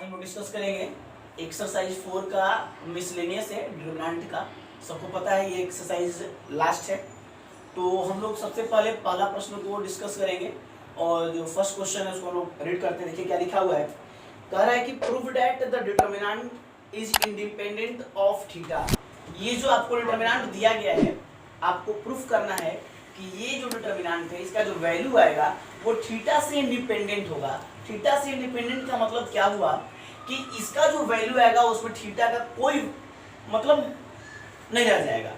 आज हम लोग डिस्कस करेंगे एक्सरसाइज 4 का मिसलेनियस है डिटरमिनेंट का। सबको पता है ये एक्सरसाइज लास्ट है, तो हम लोग सबसे पहले पहला प्रश्न को डिस्कस करेंगे और जो फर्स्ट क्वेश्चन है उसको हम लोग रीड करते हैं। देखिए क्या लिखा हुआ है। कह रहा है कि prove that the determinant is independent of theta. ये जो आपको डिटरमिनेंट दिया गया है, आपको प्रूफ करना है कि ये जो डिटरमिनेंट है इसका जो वैल्यू आएगा वो थीटा से इंडिपेंडेंट होगा। थीटा से इंडिपेंडेंट का मतलब क्या हुआ कि इसका जो वैल्यू आएगा उसमें थीटा का कोई मतलब नहीं रह जाएगा,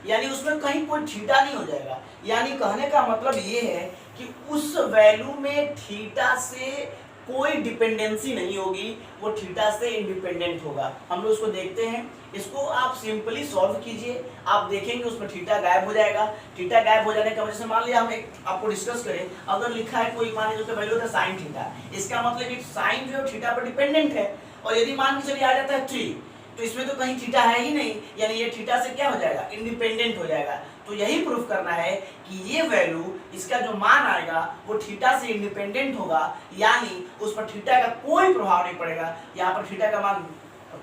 यानी उसमें कहीं कोई थीटा नहीं हो जाएगा। यानी कहने का मतलब ये है कि उस वैल्यू में थीटा से कोई डिपेंडेंसी नहीं होगी, वो थीटा से इंडिपेंडेंट होगा। हम लोग उसको देखते हैं। इसको आप सिंपली सॉल्व कीजिए, आप देखेंगे उसमें थीटा गायब हो जाएगा। थीटा गायब हो जाने की वजह से मान लिया हम एक आपको डिस्कस करें, अगर लिखा है कोई मान लीजिए वैल्यू था साइन थीटा, इसका मतलब कि साइन जो है थीटा पर डिपेंडेंट है। और यदि मान के चलिए आ जाता है 3, तो इसमें तो कहीं थीटा है ही नहीं, यानी ये थीटा से क्या हो जाएगा, इंडिपेंडेंट हो जाएगा। तो यही प्रूफ करना है कि ये वैल्यू इसका जो मान आएगा वो थीटा से इंडिपेंडेंट होगा, यानी उस पर थीटा का कोई प्रभाव नहीं पड़ेगा। यहाँ पर थीटा का मान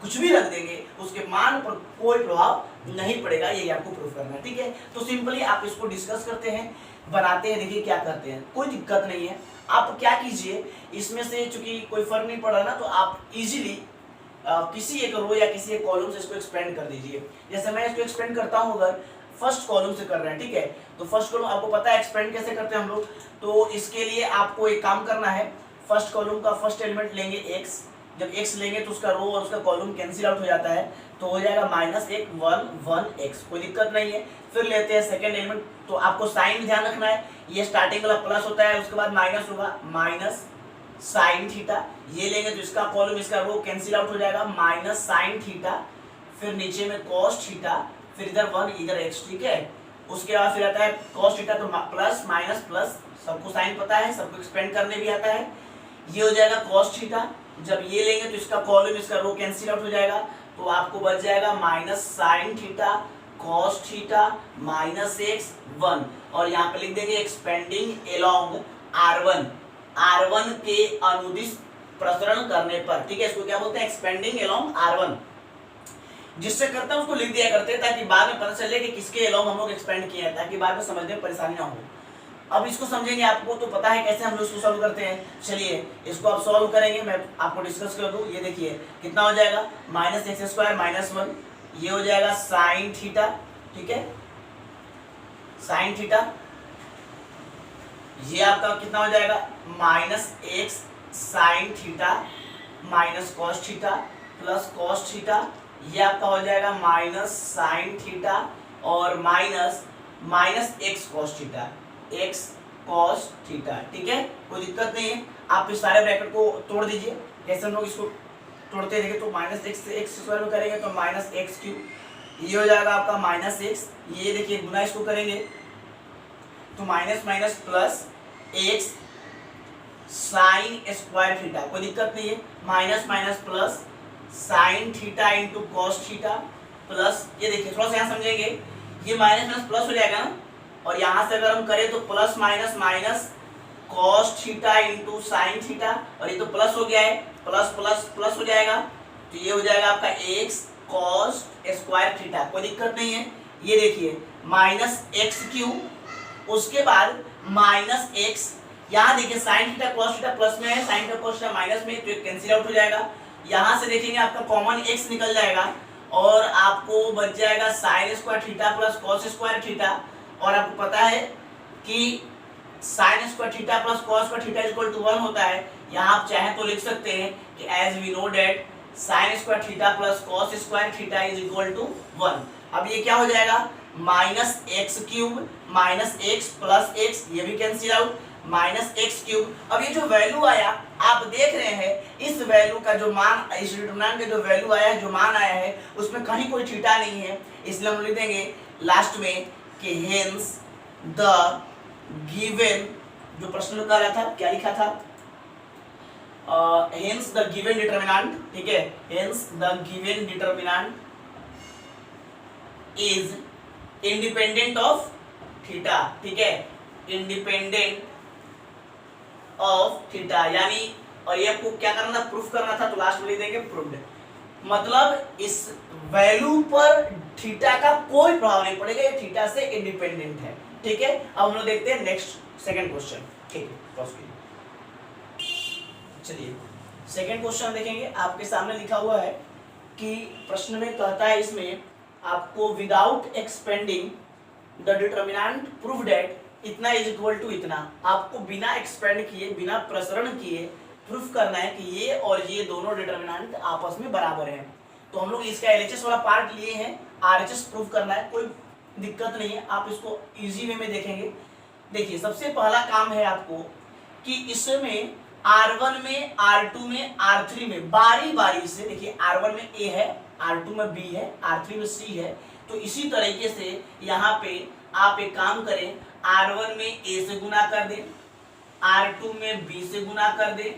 कुछ भी रख देंगे, उसके मान पर कोई प्रभाव नहीं पड़ेगा, यही आपको प्रूफ करना है। ठीक है, तो सिंपली आप इसको डिस्कस करते हैं, बनाते हैं, देखिए क्या करते हैं, कोई दिक्कत नहीं है। आप क्या कीजिए, इसमें से चूंकि कोई फर्क नहीं पड़ रहा ना, तो आप इजीली किसी एक रो या किसी एक कॉलम से इसको एक्सपेंड कर दीजिए। जैसे मैं इसको एक्सपेंड करता हूँ, अगर फर्स्ट कॉलम से कर रहे हैं, ठीक है, तो फर्स्ट कॉलम आपको पता है एक्सपेंड कैसे करते हैं हम लोग। तो इसके लिए आपको एक काम करना है, फर्स्ट कॉलम का फर्स्ट एलिमेंट लेंगे x, जब x लेंगे तो उसका रो और उसका कॉलम कैंसिल आउट हो जाता है, तो हो जाएगा -1 1 1 x, कोई दिक्कत नहीं है। फिर लेते हैं सेकेंड एलिमेंट, तो आपको साइन ध्यान रखना है, ये स्टार्टिंग वाला प्लस होता है, उसके बाद माइनस होगा, माइनस साइन थीटा। ये लेंगे तो इसका कॉलम इसका रो कैंसिल आउट हो जाएगा, माइनस साइन थीटा, फिर नीचे में कॉस थीटा, फिर इधर 1 इधर x, ठीक है। उसके बाद फिर आता है कॉस थीटा, तो प्लस माइनस प्लस, सबको साइन पता है, सबको एक्सपेंड करने भी आता है। ये हो जाएगा कॉस थीटा। जब ये लेंगे तो इसका कॉलम इसका रो कैंसिल आउट हो जाएगा, तो आपको बच जाएगा minus sine theta cos theta minus x 1, और यहाँ पे लिख देंगे एक्सपेंडिंग एलोंग r1, r1 के अनुदिश प्रसरण करने पर, ठीक है। इसको क्या बोलते हैं, एक्सपेंडिंग एलोंग r1। जिससे करता है उसको लिख दिया करते हैं, ताकि बाद में पता चले कि किसके एलोंग हम लोग एक्सपेंड किए हैं, ताकि बाद में समझने में परेशानी ना हो। अब इसको समझेंगे, आपको तो पता है कैसे हम लोग इसको सॉल्व करते हैं। चलिए इसको आप सॉल्व करेंगे, मैं आपको डिस्कस कर दूं। ये देखिए कितना हो जाएगा, -x² -1, ये हो जाएगा साइन थीटा, ठीक है, साइन थीटा। ये आपका कितना हो जाएगा, -x sine theta minus cos theta plus cos theta, ये आपका हो जाएगा माइनस साइन थीटा और minus x cos theta, x cos theta, ठीक है, कोई दिक्कत नहीं है। आप इस सारे ब्रैकेट को तोड़ दीजिए, जैसे हम लोग इसको तोड़ते देखें तो -x से x² में करेंगे तो -x3, ये हो जाएगा आपका -x। ये देखिए गुना इसको करेंगे तो minus minus plus x sign square theta, कोई दिक्कत नहीं है, minus minus plus sine theta into cos theta plus, ये देखिए थोड़ा सा यहाँ समझेंगे, ये माइनस माइनस प्लस हो जाएगा ना, और यहाँ से अगर हम करें तो plus minus minus cos theta into sine theta, और ये तो प्लस हो गया है, प्लस प्लस प्लस हो जाएगा, तो ये हो जाएगा आपका x कॉस स्क्वायर थीटा, कोई दिक्कत नहीं है। ये देखिए -x3, उसके बाद -x, यहाँ देखिए sine theta cos theta plus में है, sine theta cos theta minus में, तो ये कैंसिल आउट हो जाएगा। यहाँ से देखेंगे आपका कॉमन x निकल जाएगा और आपको बच जाएगा sine square theta plus cos square theta. और आपको पता है कि sine square theta plus cos square theta equal to 1 होता है। यहाँ आप चाहें तो लिख सकते हैं कि as we know that sine square theta plus cos square theta is equal to 1। अब ये क्या हो जाएगा, -x³ minus x plus x, ये भी कैंसिल आउट, -x³। अब ये जो वैल्यू आया आप देख रहे हैं, इस वैल्यू का जो मान, इस डिटरमिनेंट का जो वैल्यू आया है, जो मान आया है, उसमें कहीं कोई थीटा नहीं है, इसलिए हम लिख देंगे लास्ट में कि हेंस द गिवन, जो प्रश्न में कह रहा था क्या लिखा था, हेंस द गिवन डिटरमिनेंट, ठीक है, hence the given determinant is independent of theta, ठीक है, इंडिपेंडेंट ऑफ थीटा, यानी और ये आपको क्या करना था, प्रूफ करना था, तो लास्ट में लिख देंगे प्रूव्ड। मतलब इस वैल्यू पर थीटा का कोई प्रभाव नहीं पड़ेगा, ये थीटा से इंडिपेंडेंट है। ठीक है, अब हम लोग देखते हैं नेक्स्ट सेकंड क्वेश्चन। ठीक है, चलिए सेकंड क्वेश्चन देखेंगे। आपके सामने लिखा हुआ है कि प्रश्न में कहता है इसमें आपको without expanding the determinant prove that इतना इज इक्वल टू इतना, आपको बिना एक्सपेंड किए, बिना प्रसरण किए प्रूफ करना है कि ये और ये दोनों डिटर्मिनेंट आपस में बराबर हैं। तो हम लोग इसका एलएचएस वाला पार्ट लिए हैं, आरएचएस प्रूफ करना है, कोई दिक्कत नहीं है, आप इसको इजी वे में देखेंगे। देखिए सबसे पहला काम है आपको कि इसमें R1 में, R2 में, R3 में बारी बारी से, देखिए R1 में A है, R2 में B है, R3 में C है, तो इसी तरीके से यहाँ पे आप एक काम करें, R1 में A से गुना कर दें, R2 में B से गुना कर दें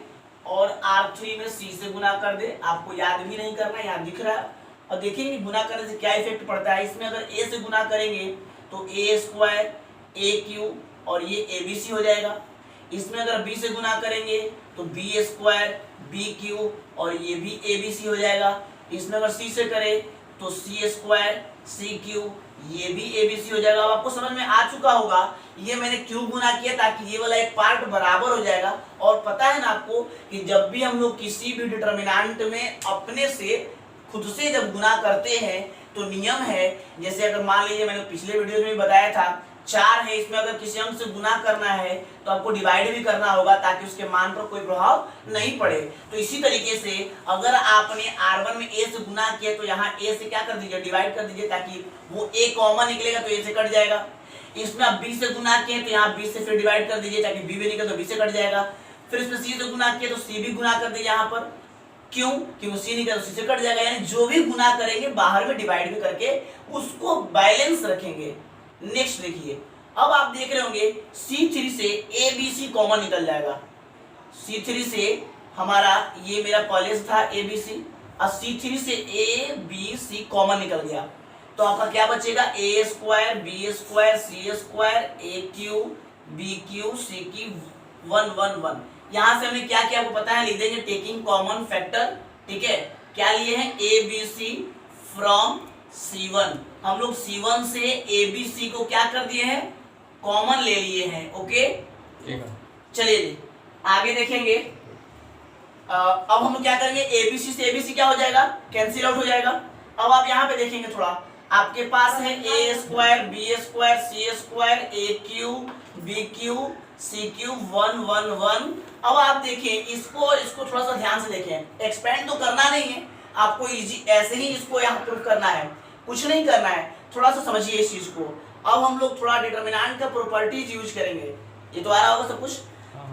और R3 में C से गुना कर दें। आपको याद भी नहीं करना, यहाँ दिख रहा है। और देखेंगे गुना करने से क्या इफेक्ट पड़ता है। इसमें अगर A से गुना करेंगे तो A स्क्वायर AQ और ये ABC हो जाएगा। इसमें अगर B से गुना करेंगे तो B स्क्वायर BQ और ये भी ABC हो जाएगा। इसमें अगर C से करें तो C स्क्वायर CQ ये भी ABC हो जाएगा। अब आपको समझ में आ चुका होगा, ये मैंने क्यों गुना किया, ताकि ये वाला एक पार्ट बराबर हो जाएगा। और पता है ना आपको कि जब भी हम लोग किसी भी डिटर्मिनेंट में अपने से खुद से जब गुना करते हैं तो नियम है, जैसे अगर मान लीजिए मैंने पिछले वीडियो में बताया था 4 है, इसमें अगर किसी अंक से गुना करना है तो आपको डिवाइड भी करना होगा ताकि उसके मान पर कोई प्रभाव नहीं पड़े। तो इसी तरीके से अगर आपने R1 में A से गुना किया तो यहाँ A से क्या कर दीजिए, डिवाइड कर दीजिए, ताकि वो A कॉमन निकलेगा तो A से कट जाएगा। इसमें आप B से गुना किए तो यहाँ B से फिर डिवाइड कर दीजिए, ताकि B भी निकले तो B से कट जाएगा। फिर इसमें C से गुना किया तो C भी गुना कर दीजिए यहाँ पर, क्यों, क्योंकि C निकले तो C से कट जाएगा। यानी जो भी गुना करेंगे बाहर में डिवाइड भी करके उसको बैलेंस रखेंगे। नेक्स्ट देखिए, अब आप देख रहे होंगे C3 से ABC कॉमन निकल जाएगा। C3 से हमारा ये मेरा कॉलेज था ABC, और C3 से ABC कॉमन निकल गया तो आपका क्या बचेगा, A square B square C square AQ BQ CQ 1 1 1। यहाँ से हमने क्या किया आपको पता है, लिख देंगे टेकिंग कॉमन फैक्टर। ठीक है, क्या लिए हैं, ABC फ्रॉम C1। हम लोग C1 से ABC को क्या कर दिए हैं, कॉमन ले लिए हैं। ओके, चलिए आगे देखेंगे। अब हम लोग क्या करेंगे, ABC से ABC क्या हो जाएगा, कैंसिल आउट हो जाएगा। अब आप यहाँ पे देखेंगे थोड़ा, आपके पास है A square B square C square AQ BQ CQ 1 1 1। अब आप देखिए इसको और इसको थोड़ा सा ध्यान से देखें, एक्सपेंड तो करना नहीं है आपको, इजी ऐसे ही इसको यहाँ प्रूफ करना है, कुछ नहीं करना है, थोड़ा सा समझिए इस चीज को। अब हम लोग थोड़ा डिटर्मिनेंट का प्रॉपर्टीज यूज करेंगे, ये तो आ रहा होगा सब कुछ।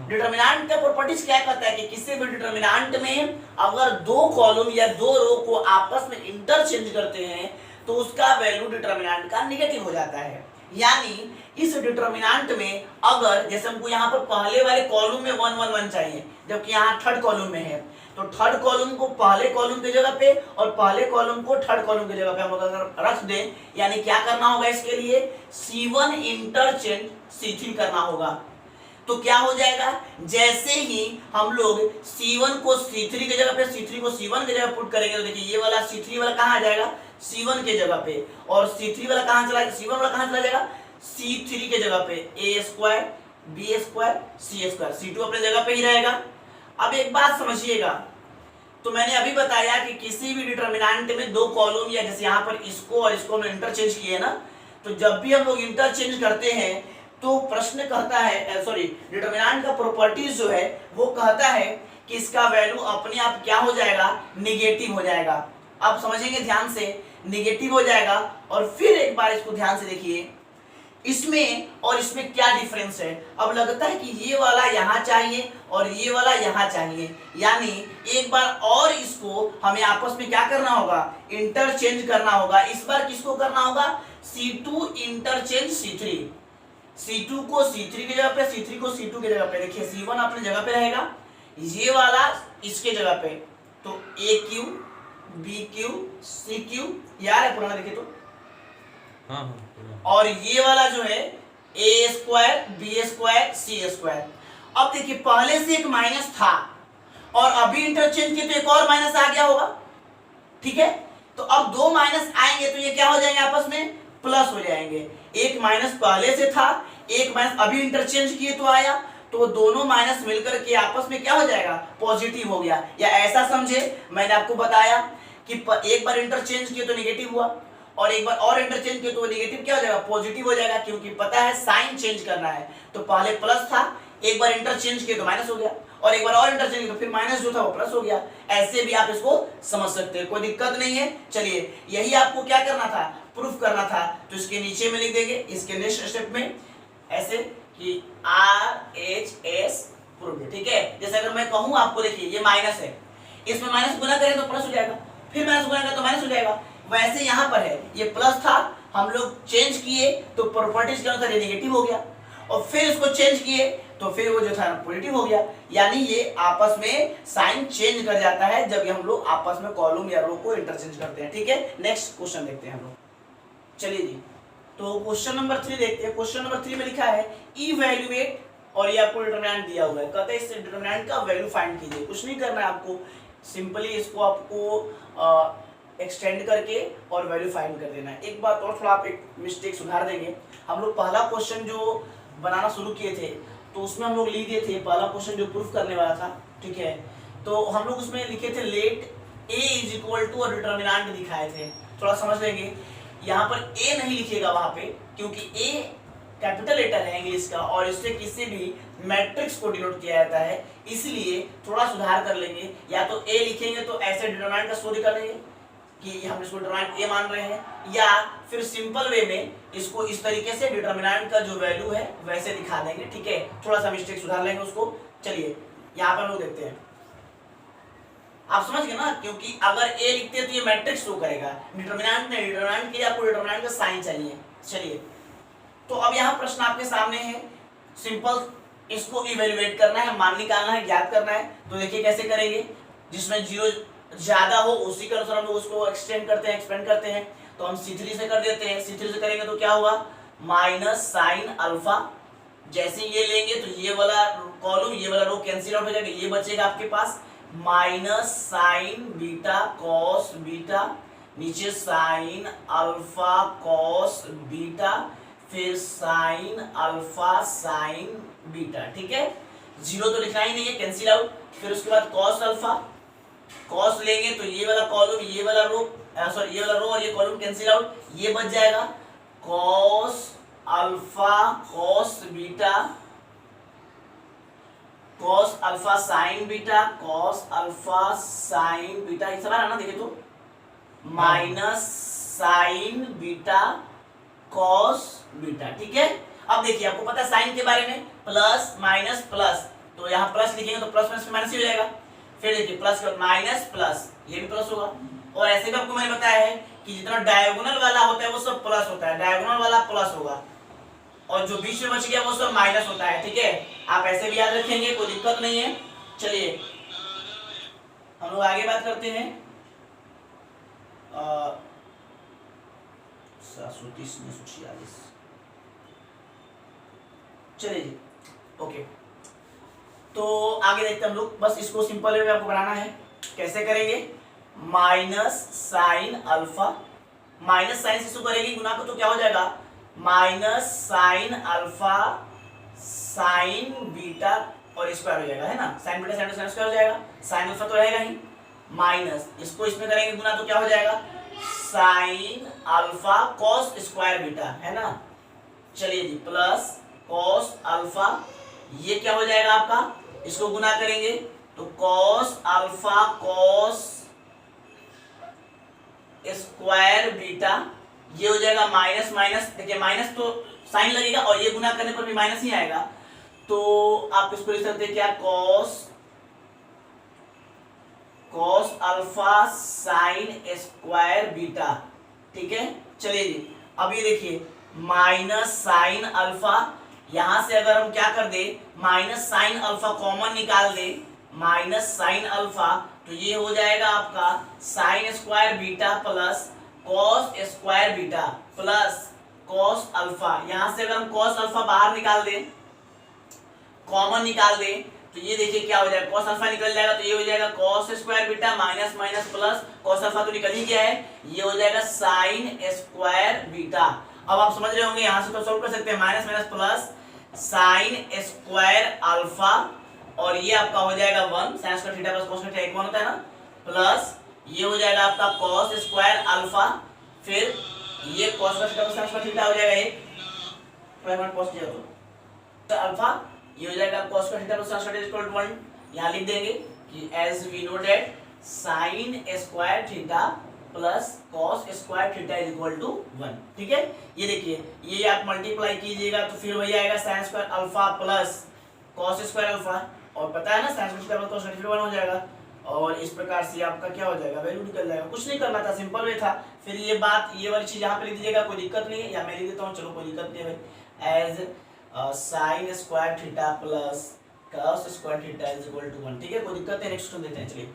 डिटर्मिनेंट का प्रॉपर्टीज क्या कहता है कि किसी भी डिटर्मिनेंट में अगर दो कॉलम या दो रो को आपस में इंटरचेंज करते हैं तो उसका वैल्यू डिटर्मिनेंट का नेगेटिव हो जाता है। यानी इस डिटर्मिनेंट में अगर जैसे हमको यहाँ पर पहले वाले कॉलम में 1 1 1 चाहिए, जबकि यहाँ थर्ड कॉलम में है, तो थर्ड कॉलम को पहले कॉलम की जगह पे और पहले कॉलम को थर्ड कॉलम की जगह पे हम अगर रख दें, यानी क्या करना होगा इसके लिए, C1 इंटरचेंज C3 करना होगा। तो क्या हो जाएगा, जैसे ही हम लोग C1 को C3 की जगह पे, C3 को C1 की जगह पुट करेंगे तो देखिए ये वाला C3 वाला कहाँ आ जाएगा, C1 के जगह पे, और C3 वाला कहाँ चला जाएगा, C1 वाला कहाँ चला जाएगा, C3 के जगह पे, A square B square C square, C2 अपने जगह पे ही रहेगा। अब एक बात समझिएगा, तो मैंने अभी बताया कि किसी भी डिटर्मिनेंट में दो कॉलम या जैसे यहाँ पर इसको और इसको हमने इंटरचेंज किए ना, तो जब भी हम लोग इंटरचेंज करते हैं तो प्रश्न कहता है, सॉरी डिटर्मिनेंट का प्रॉपर्टीज जो है वो कहता है कि इसका वैल्यू अपने आप क्या हो जाएगा, निगेटिव हो जाएगा। आप समझेंगे ध्यान से, निगेटिव हो जाएगा। और फिर एक बार इसको ध्यान से देखिए, इसमें और इसमें क्या डिफरेंस है। अब लगता है कि ये वाला यहाँ चाहिए और ये वाला यहाँ चाहिए, यानी एक बार और इसको हमें आपस में क्या करना होगा, इंटरचेंज करना होगा। इस बार किसको करना होगा, C2 इंटरचेंज C3, C2 को C3 की जगह पे, C3 को C2 की जगह पे। देखिए C1 अपने जगह पे रहेगा, ये वाला इसके जगह पे, तो AQ BQ CQ यार है पुराना, देखिए तो और ये वाला जो है A square B square C square. अब देखिए पहले से एक माइनस था और अभी इंटरचेंज किए तो एक और माइनस आ गया होगा, ठीक है। तो अब दो माइनस आएंगे तो ये क्या हो जाएंगे, आपस में प्लस हो जाएंगे। एक माइनस पहले से था, एक माइनस अभी इंटरचेंज किए तो आया, तो दोनों माइनस मिलकर के आपस में क्या हो जाएगा, पॉजिटिव हो गया। या ऐसा समझे, मैंने आपको बताया कि एक बार इंटरचेंज किए तो नेगेटिव हुआ, और एक बार और इंटरचेंज किए तो वो नेगेटिव क्या हो जाएगा, पॉजिटिव हो जाएगा, क्योंकि पता है साइन चेंज करना है। तो पहले प्लस था, एक बार इंटरचेंज किए तो माइनस हो गया, और एक बार और इंटरचेंज किए तो फिर माइनस जो था वो प्लस हो गया। ऐसे भी आप इसको समझ सकते हैं, कोई दिक्कत नहीं है। चलिए, यही आपको क्या करना था, प्रूफ करना था। तो इसके नीचे में लिख देंगे, इसके नेक्स्ट स्टेप में ऐसे कि RHS प्रूफ, ठीक है। जैसे अगर मैं कहूं आपको, देखिए ये माइनस है, इसमें माइनस गुना करें तो प्लस हो जाएगा, फिर माइनस गुना करें तो माइनस हो जाएगा। वैसे यहाँ पर है, ये प्लस था, हम लोग चेंज किए तो प्रॉपर्टीज के अनुसार ये नेगेटिव हो गया, और फिर इसको चेंज किए तो फिर वो जो था पॉजिटिव हो गया। यानी ये आपस में साइन चेंज कर जाता है जब हम लोग आपस में कॉलम या रो को इंटरचेंज करते हैं, ठीक है। नेक्स्ट क्वेश्चन देखते हैं हम लोग। चलिए जी, तो क्वेश्चन नंबर 3 देखते हैं। क्वेश्चन नंबर 3 में लिखा है इवैल्यूएट, और ये आपको डिटरमिनेंट दिया हुआ है, कहते हैं इस डिटरमिनेंट का वैल्यू फाइंड कीजिए। कुछ नहीं करना है आपको, सिंपली इसको आपको एक्सटेंड करके और वैल्यू फाइंड कर देना है। एक बात और, थोड़ा आप एक मिस्टेक सुधार देंगे। हम लोग पहला क्वेश्चन जो बनाना शुरू किए थे तो उसमें हम लोग लिख दिए थे, पहला क्वेश्चन जो प्रूफ करने वाला था, ठीक है, तो हम लोग उसमें लिखे थे let a is equal to और डिटरमिनेंट दिखाए थे। थोड़ा समझ लेंगे, यहाँ पर a नहीं लिखेगा वहां पे, क्योंकि a कैपिटल लेटर है इंग्लिश का, और इससे किसी भी मैट्रिक्स को डिनोट किया जाता है, इसलिए थोड़ा सुधार कर लेंगे। या तो a लिखेंगे तो ऐसे डिटरमिनेंट का स्टोरी कर लेंगे कि हम इसको डिटरमिनेंट a मान रहे हैं, या फिर सिंपल वे में इसको इस तरीके से डिटरमिनेंट का जो वैल्यू है वैसे दिखा देंगे, ठीक है। थोड़ा सा मिस्टेक सुधार लेंगे उसको। चलिए यहाँ पर लोग देखते हैं, आप समझ गए ना, क्योंकि अगर a लिखते हैं तो ये मैट्रिक्स शो करेगा, डिटरमिनेंट नहीं, डिटरमिनेंट के लिए आपको डिटरमिनेंट का साइन चाहिए। चलिए, तो अब यहाँ प्रश्न आपके सामने है, सिंपल इसको इवेल्युएट करना है, मान निकालना है, ज्ञात करना है। तो देखिए कैसे करेंगे, जिसमें जीरो ज्यादा हो उसी के अनुसार हम लोग उसको एक्सटेंड करते हैं, एक्सपेंड करते हैं। तो हम C3 से कर देते हैं, C3 से करेंगे तो क्या हुआ, माइनस साइन अल्फा। जैसे ये लेंगे तो ये वाला कॉलम, ये वाला रो कैंसिल आउट हो जाएगा, ये बचेगा आपके पास minus sine beta cos beta, नीचे साइन अल्फा कॉस बीटा, फिर साइन अल्फा साइन बीटा, ठीक है। जीरो तो लिखना ही नहीं है, कैंसिल आउट। फिर उसके बाद कॉस अल्फा, कॉस लेंगे तो ये वाला कॉलम, ये वाला रो, सॉरी ये वाला रो और ये कॉलम कैंसिल आउट, ये बच जाएगा cos alpha cos beta, cos alpha sine beta, cos alpha sine beta, ये सब है ना, देखिए तो minus sine beta cos beta, ठीक है। अब देखिए आपको पता है साइन के बारे में, प्लस माइनस प्लस, तो यहाँ प्लस लिखेंगे तो प्लस माइनस माइनस ही हो जाएगा। फिर देखिए प्लस के बाद माइनस प्लस, ये भी प्लस होगा। और ऐसे भी आपको मैंने बताया है कि जितना डायगोनल वाला होता है वो सब प्लस होता है, डायगोनल वाला प्लस होगा, और जो बीच में बच गया वो सब माइनस होता है, ठीक है। आप ऐसे भी याद रखेंगे, कोई दिक्कत नहीं है। चलिए हम लोग आगे बात करते हैं। 730 चलिए जी, ओके। तो आगे देखते हैं हम लोग, बस इसको सिंपल वे में आपको बनाना है। कैसे करेंगे, minus sine alpha, minus sine से शुरू करेंगे गुना को तो क्या हो जाएगा, minus sine alpha sine beta और स्क्वायर हो जाएगा, है ना। Sine beta sine sine square हो जाएगा, साइन अल्फा तो रहेगा ही, माइनस इसको इसमें करेंगे गुना तो क्या हो जाएगा, sign alpha cos square beta, है ना। चलिए जी, प्लस कॉस अल्फा, ये क्या हो जाएगा आपका, इसको गुना करेंगे तो cos alpha cos square beta, ये हो जाएगा माइनस माइनस, देखिए माइनस तो साइन लगेगा और ये गुना करने पर भी माइनस ही आएगा, तो आप इसको लिख सकते हैं क्या, cos cos alpha sine square beta, ठीक है। चलिए जी, अब ये देखिए माइनस साइन अल्फा, यहां से अगर हम क्या कर दे, माइनस साइन अल्फा कॉमन निकाल दे, माइनस साइन अल्फा, तो ये हो जाएगा आपका sine square beta plus cos square beta plus cos alpha. यहां से अगर हम कॉस अल्फा बाहर निकाल दें, कॉमन निकाल दें, तो ये देखिए क्या हो जाएगा, cos अल्फा निकल जाएगा, तो ये हो जाएगा cos square beta minus minus plus cos alpha तो निकल ही गया है, ये हो जाएगा sin स्क्वायर बीटा। अब आप समझ रहे होंगे यहां से तो सॉल्व कर सकते हैं, minus minus plus sin square alpha, और ये आपका हो जाएगा 1 sin square theta plus cos square theta 1 होता है ना, प्लस ये हो जाएगा आपका cos स्क्वायर अल्फा, फिर ये cos square theta plus sin square theta हो जाएगा 1 प्राइम cos किया तो अल्फा, ये हो जाएगा cos square theta plus sin square equal to 1। यहां लिख देंगे कि as we know that sin square theta plus cos square theta is equal to 1। ठीक है, ये देखिए ये आप मल्टीप्लाई कीजिएगा तो फिर वही आएगा sin square alpha plus cos square alpha, और पता है ना sin square plus cos square 1 हो जाएगा, और इस प्रकार से आपका क्या हो जाएगा, वैल्यू निकल जाएगा। कुछ नहीं करना था, सिंपल वे था। फिर ये बात, ये वाली चीज यहाँ पे लिख दीजिएगा, कोई दिक्कत नहीं है, या मैं लिख देता हूँ, चलो कोई दिक्कत नहीं है भाई, as sin square theta plus cos square theta is equal to 1। ठीक है, कोई दिक्कत नहीं, नेक्स्ट क्वेश्चन देते हैं। चलिए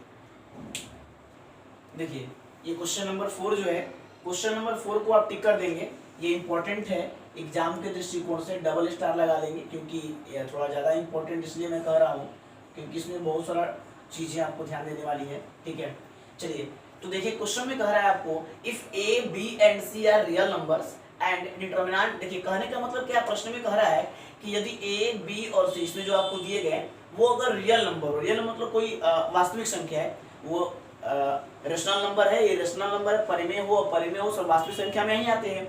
देखिए ये क्वेश्चन नंबर 4 जो है, क्वेश्चन नंबर 4 को आप टिक कर देंगे, ये इंपॉर्टेंट है एग्जाम के दृष्टिकोण से, डबल स्टार लगा देंगे, क्योंकि ये थोड़ा ज़्यादा इंपॉर्टेंट इसलिए मैं कह रहा हूँ क्योंकि इसमें बहुत सारा चीज़ें आपको ध्यान देने वाली है। ठीक है, चलिए तो देखिए क्वेश्चन में कह रहा है आपको if A B and C are real numbers and determinant, देखिए कहने का मतलब क्या, प्रश्न में कह रहा है कि यदि ए बी और सी इसमें जो आपको दिए गए वो अगर रियल नंबर हो, रियल मतलब कोई वास्तविक संख्या है, वो रेशनल नंबर है, ये रेशनल नंबर है, परिमेय हो, अपरिमेय हो, सब वास्तविक संख्या में ही आते हैं,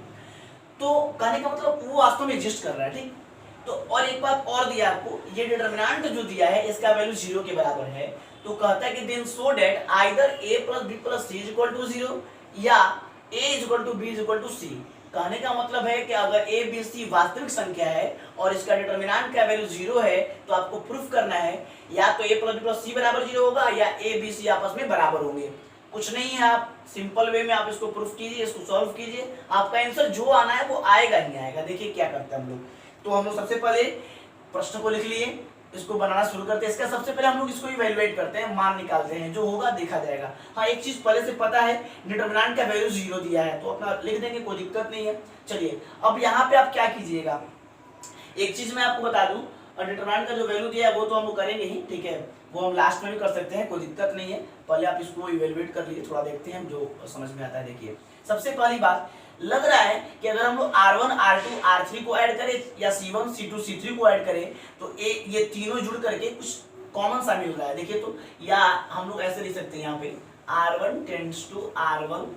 तो कहने का मतलब वो वास्तव में एग्जिस्ट कर रहा है। ठीक, तो और एक बात और दिया आपको, ये डिटर्मिनेंट जो दिया है इसका वैल्यू 0 के बराबर है, तो कहता है कि then so that either a plus b plus c is equal to 0 या a is equal to b is equal to c। कहने का मतलब है कि अगर a b c वास्तविक संख्या है और इसका डिटर्मिनेंट का वैल्यू 0 है, तो आपको प्रूफ करना है या तो a plus b plus c बराबर 0 होगा या a b c आपस में बराबर होंगे। कुछ नहीं है, आप सिंपल वे में आप इसको प्रूफ कीजिए, इसको सॉल्व कीजिए, आपका आंसर जो आना है वो आएगा ही आएगा। देखिए क्या करते हैं हम लोग, तो हम लोग सबसे पहले प्रश्न को लिख लिए, इसको बनाना शुरू करते हैं। इसका सबसे पहले हम लोग इसको इवैल्यूएट करते हैं, मान निकालते हैं, जो होगा देखा जाएगा। हाँ एक चीज पहले से पता है, डिटर्मिनेंट का वैल्यू 0 दिया है, तो अपना लिख देंगे, कोई दिक्कत नहीं है। चलिए अब यहाँ पे आप क्या कीजिएगा, एक चीज मैं आपको बता दूं, और डिटरमिनेंट का जो वैल्यू दिया है वो तो हम लोग करेंगे ही, ठीक है, वो हम लास्ट में भी कर सकते हैं, कोई दिक्कत नहीं है। पहले आप इसको इवैल्यूएट कर लीजिए, थोड़ा देखते हैं जो समझ में आता है। देखिए सबसे पहली बात, लग रहा है कि अगर हम लोग R1 R2 R3 को ऐड करें या C1 C2 C3 को ऐड करें, तो ये तीनों जुड़ करके कुछ कॉमन सा मिल रहा है। देखिए तो, या हम लोग ऐसे लिख सकते हैं यहाँ पे R1 tends to R1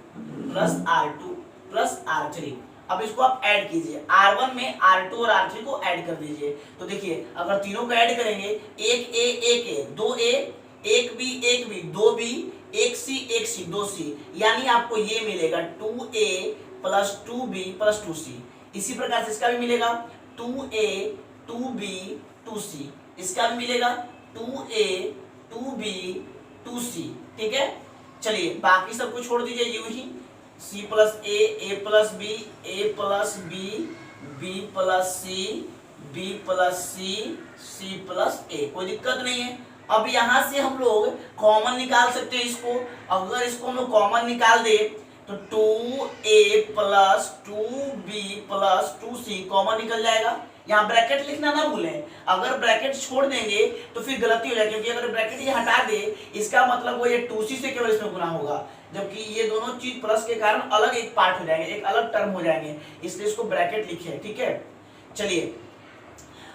plus R2 plus R3। अब इसको आप ऐड कीजिए, R1 में R2 और R3 को ऐड कर दीजिए। तो देखिए अगर तीनों को ऐड करेंगे, एक A, दो A, एक B, दो B, एक C, दो C, यानी आपको ये मिलेगा 2A plus 2B plus 2C। इसी प्रकार से इसका भी मिलेगा 2A 2B 2C, इसका भी मिलेगा 2A 2B 2C। ठीक है, चलिए बाकी सबको छोड़ दीजिए यूं ही, C plus A plus B, A plus B, B plus C, B plus C, C plus A, कोई दिक्कत नहीं है। अब यहां से हम लोग कॉमन निकाल सकते हैं इसको। अगर इसको हम लोग कॉमन निकाल दे तो 2A plus 2B plus 2C common निकल जाएगा। यहाँ ब्रैकेट लिखना ना भूलें, अगर ब्रैकेट छोड़ देंगे तो फिर गलती हो जाएगी, क्योंकि अगर ब्रैकेट ये हटा दे इसका मतलब वो ये 2C से केवल इसमें गुना होगा, जबकि ये दोनों चीज प्लस के कारण अलग एक पार्ट हो जाएंगे, एक अलग टर्म हो जाएंगे, इसलिए इसको ब्रैकेट लिखे। ठीक है, चलिए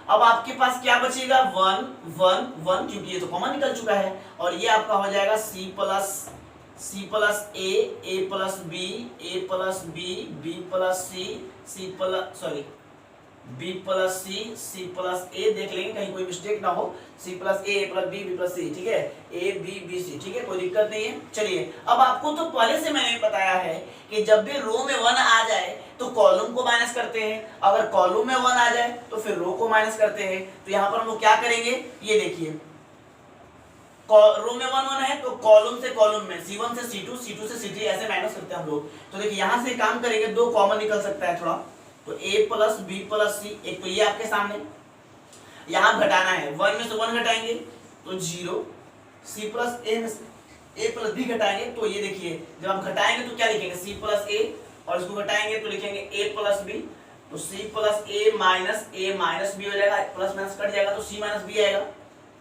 अब आपके पास क्या बचेगा, 1 1 1, क्योंकि ये तो कॉमन निकल चुका है, और ये आपका हो जाएगा C plus A plus B, A plus B, B plus C plus B plus C plus A, देख लेंगे कहीं कोई मिस्टेक ना हो, C plus A plus B, B plus C, ठीक है, A B B C, ठीक है, कोई दिक्कत नहीं है। चलिए अब आपको तो पहले से मैंने बताया है कि जब भी रो में 1 आ जाए तो कॉलम को माइनस करते हैं, अगर कॉलम में 1 आ जाए तो फिर रो को माइनस करते हैं। तो यहाँ पर हम लोग क्या करेंगे, ये देखिए रो में 1 1 है तो कॉलम से कॉलम में C1 से C2 C2 से C3 ऐसे माइनस करते हैं हम लोग। तो देखिए यहाँ से काम करेंगे, दो कॉमन निकल सकता है थोड़ा, तो A plus B plus C, एक तो ये आपके सामने, यहाँ घटाना है, 1 में से 1 घटाएंगे तो 0, C प्लस A में से A प्लस B घटाएंगे तो ये देखिए जब हम घटाएंगे तो क्या लिखेंगे, C प्लस A, और इसको घटाएंगे तो लिखेंगे A प्लस B, तो C plus A minus B हो जाएगा, प्लस माइनस कट जाएगा तो C माइनस B आएगा,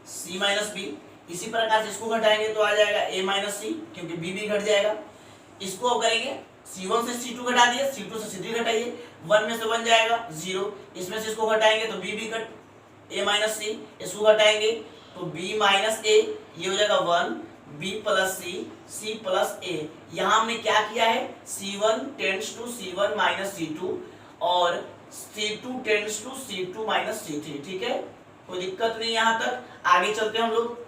सी माइनस बी। इसी प्रकार से इसको घटाएंगे तो आ जाएगा ए माइनस सी, क्योंकि बी भी घट जाएगा। इसको अब करेंगे C1 से C2 घटा दिए, C2 से C3 घटाइए, 1 में से 1 जाएगा 0, इसमें से इसको घटाएंगे तो B भी घट A माइनस सी, इसको घटाएंगे तो B माइनस A, ये हो जाएगा 1, B plus C, C plus A। यहाँ हमने क्या किया है, C1 tends to C1 minus C2 और C2 tends to C2 minus C3, ठीक है, कोई दिक्कत नहीं। यहाँ तक आगे चलते हैं हम लोग।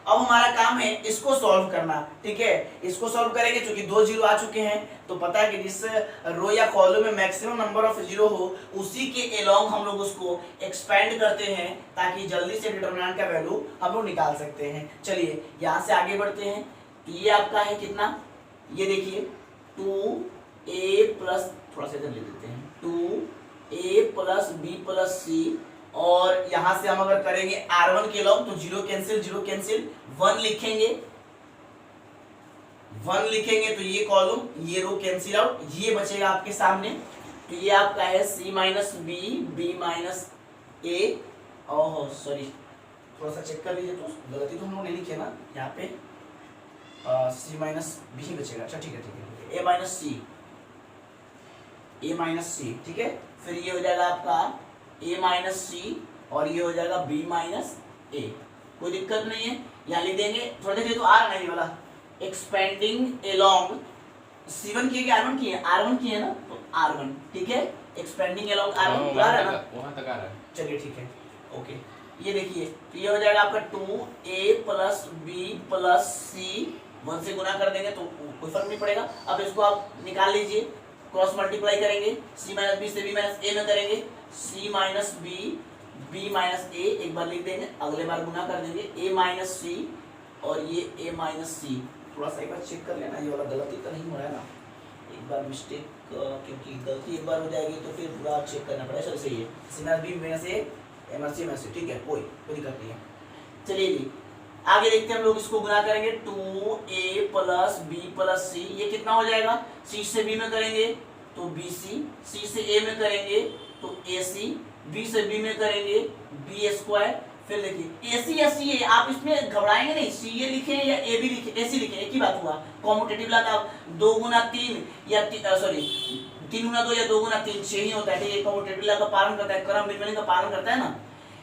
अब हमारा काम है इसको सॉल्व करना, ठीक है। इसको सॉल्व करेंगे, क्योंकि 2 जीरो आ चुके हैं तो पता है कि जिस रो या कॉलम में मैक्सिमम नंबर ऑफ जीरो हो उसी के अलोंग हम लोग उसको एक्सपेंड करते हैं, ताकि जल्दी से डिटरमिनेंट का वैल्यू हम लोग निकाल सकते हैं। चलिए यहाँ से आगे बढ़ते हैं। तो ये आपका है कितना, ये देखिए 2a प्लस, थोड़ा सा इधर ले देते हैं, 2a plus b plus c, और यहां से हम अगर करेंगे R1 के लॉग तो जीरो कैंसिल 1 लिखेंगे, 1 लिखेंगे तो ये कॉलम ये रो कैंसिल आउट, ये बचेगा आपके सामने। तो ये आपका है C minus b, b minus a, oh sorry थोड़ा सा चेक कर लीजिए, तो गलती तो हम लोग नहीं लिखे ना यहाँ पे, C माइनस बी ही बचेगा। अच्छा ठीक है, ए माइनस सी, ठीक है। फिर ये हो जाएगा आपका a माइनस सी और ये हो जाएगा b माइनस ए, कोई दिक्कत नहीं है। यहाँ लिख देंगे, थोड़ा देखिए तो आ रहा है ये वाला, एक्सपेंडिंग एलोंग C1 की है R1 की है, R1 की है ना, तो R1, ठीक है, एक्सपेंडिंग एलोंग R1 पूरा है ना, वहां तक आ रहा है। चलिए ठीक है, ओके। ये देखिए तो ये हो जाएगा आपका 2a plus b plus c, 1 से गुना कर देंगे तो कोई फर्क नहीं पड़ेगा। अब इसको आप निकाल लीजिए, क्रॉस मल्टीप्लाई करेंगे, c माइनस बी से b माइनस a में करेंगे, c minus B, b minus a, एक बार लिख देंगे, अगले बार गुना कर देंगे, a माइनस सी और ये a माइनस सी। थोड़ा सा एक बार चेक कर लेना, ये वाला गलती तो नहीं हो रहा है ना, एक बार मिस्टेक, क्योंकि गलती एक बार हो जाएगी तो फिर पूरा चेक करना पड़ेगा। चलो सही है, c minus b minus a, a minus c minus c, ठीक है, कोई दिक्कत नहीं है। चलिए जी आगे देखते हैं हम लोग, इसको गुना करेंगे 2a plus b plus c, ये कितना हो जाएगा, c से b में करेंगे तो bc, c से a में करेंगे तो ac, b से b में करेंगे b स्क्वायर। फिर देखिए ac या ca, आप इसमें घबराएंगे नहीं, ca लिखे या ab लिखे, ac लिखे, एक ही बात हुआ। कॉम्यूटेटिव लगा 2 गुना 3 या सॉरी 3 गुना 2 या 2 गुना 3 6 ही होता है, ठीक है। कॉम्यूटेटिव लगा का पालन करता है, क्रम विन्यास का पालन करता है ना।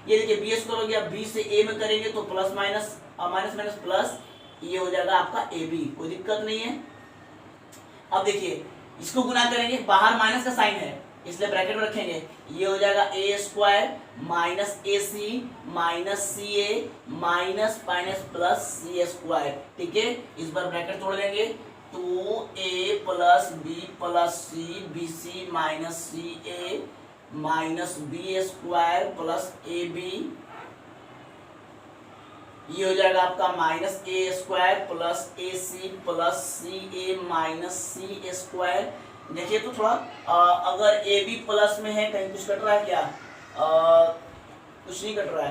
ये देखिए b स्क्वायर हो गया, b से a में करेंगे तो plus minus minus minus plus, ये हो जाएगा आपका ab, कोई दिक्कत नहीं है। अब देखिए इसको गुना करेंगे, बाहर माइनस का साइन है इसलिए ब्रैकेट में रखेंगे, ये हो जाएगा a square minus ac minus ca minus minus plus c square, ठीक है। इस बार ब्रैकेट तोड़ देंगे, 2a plus b plus c bc minus ca minus b square plus ab, ये हो जाएगा आपका minus a square plus ac plus ca minus c square. देखिए तो थोड़ा अगर ab प्लस में है, कहीं कुछ कट रहा है क्या, कुछ नहीं कट रहा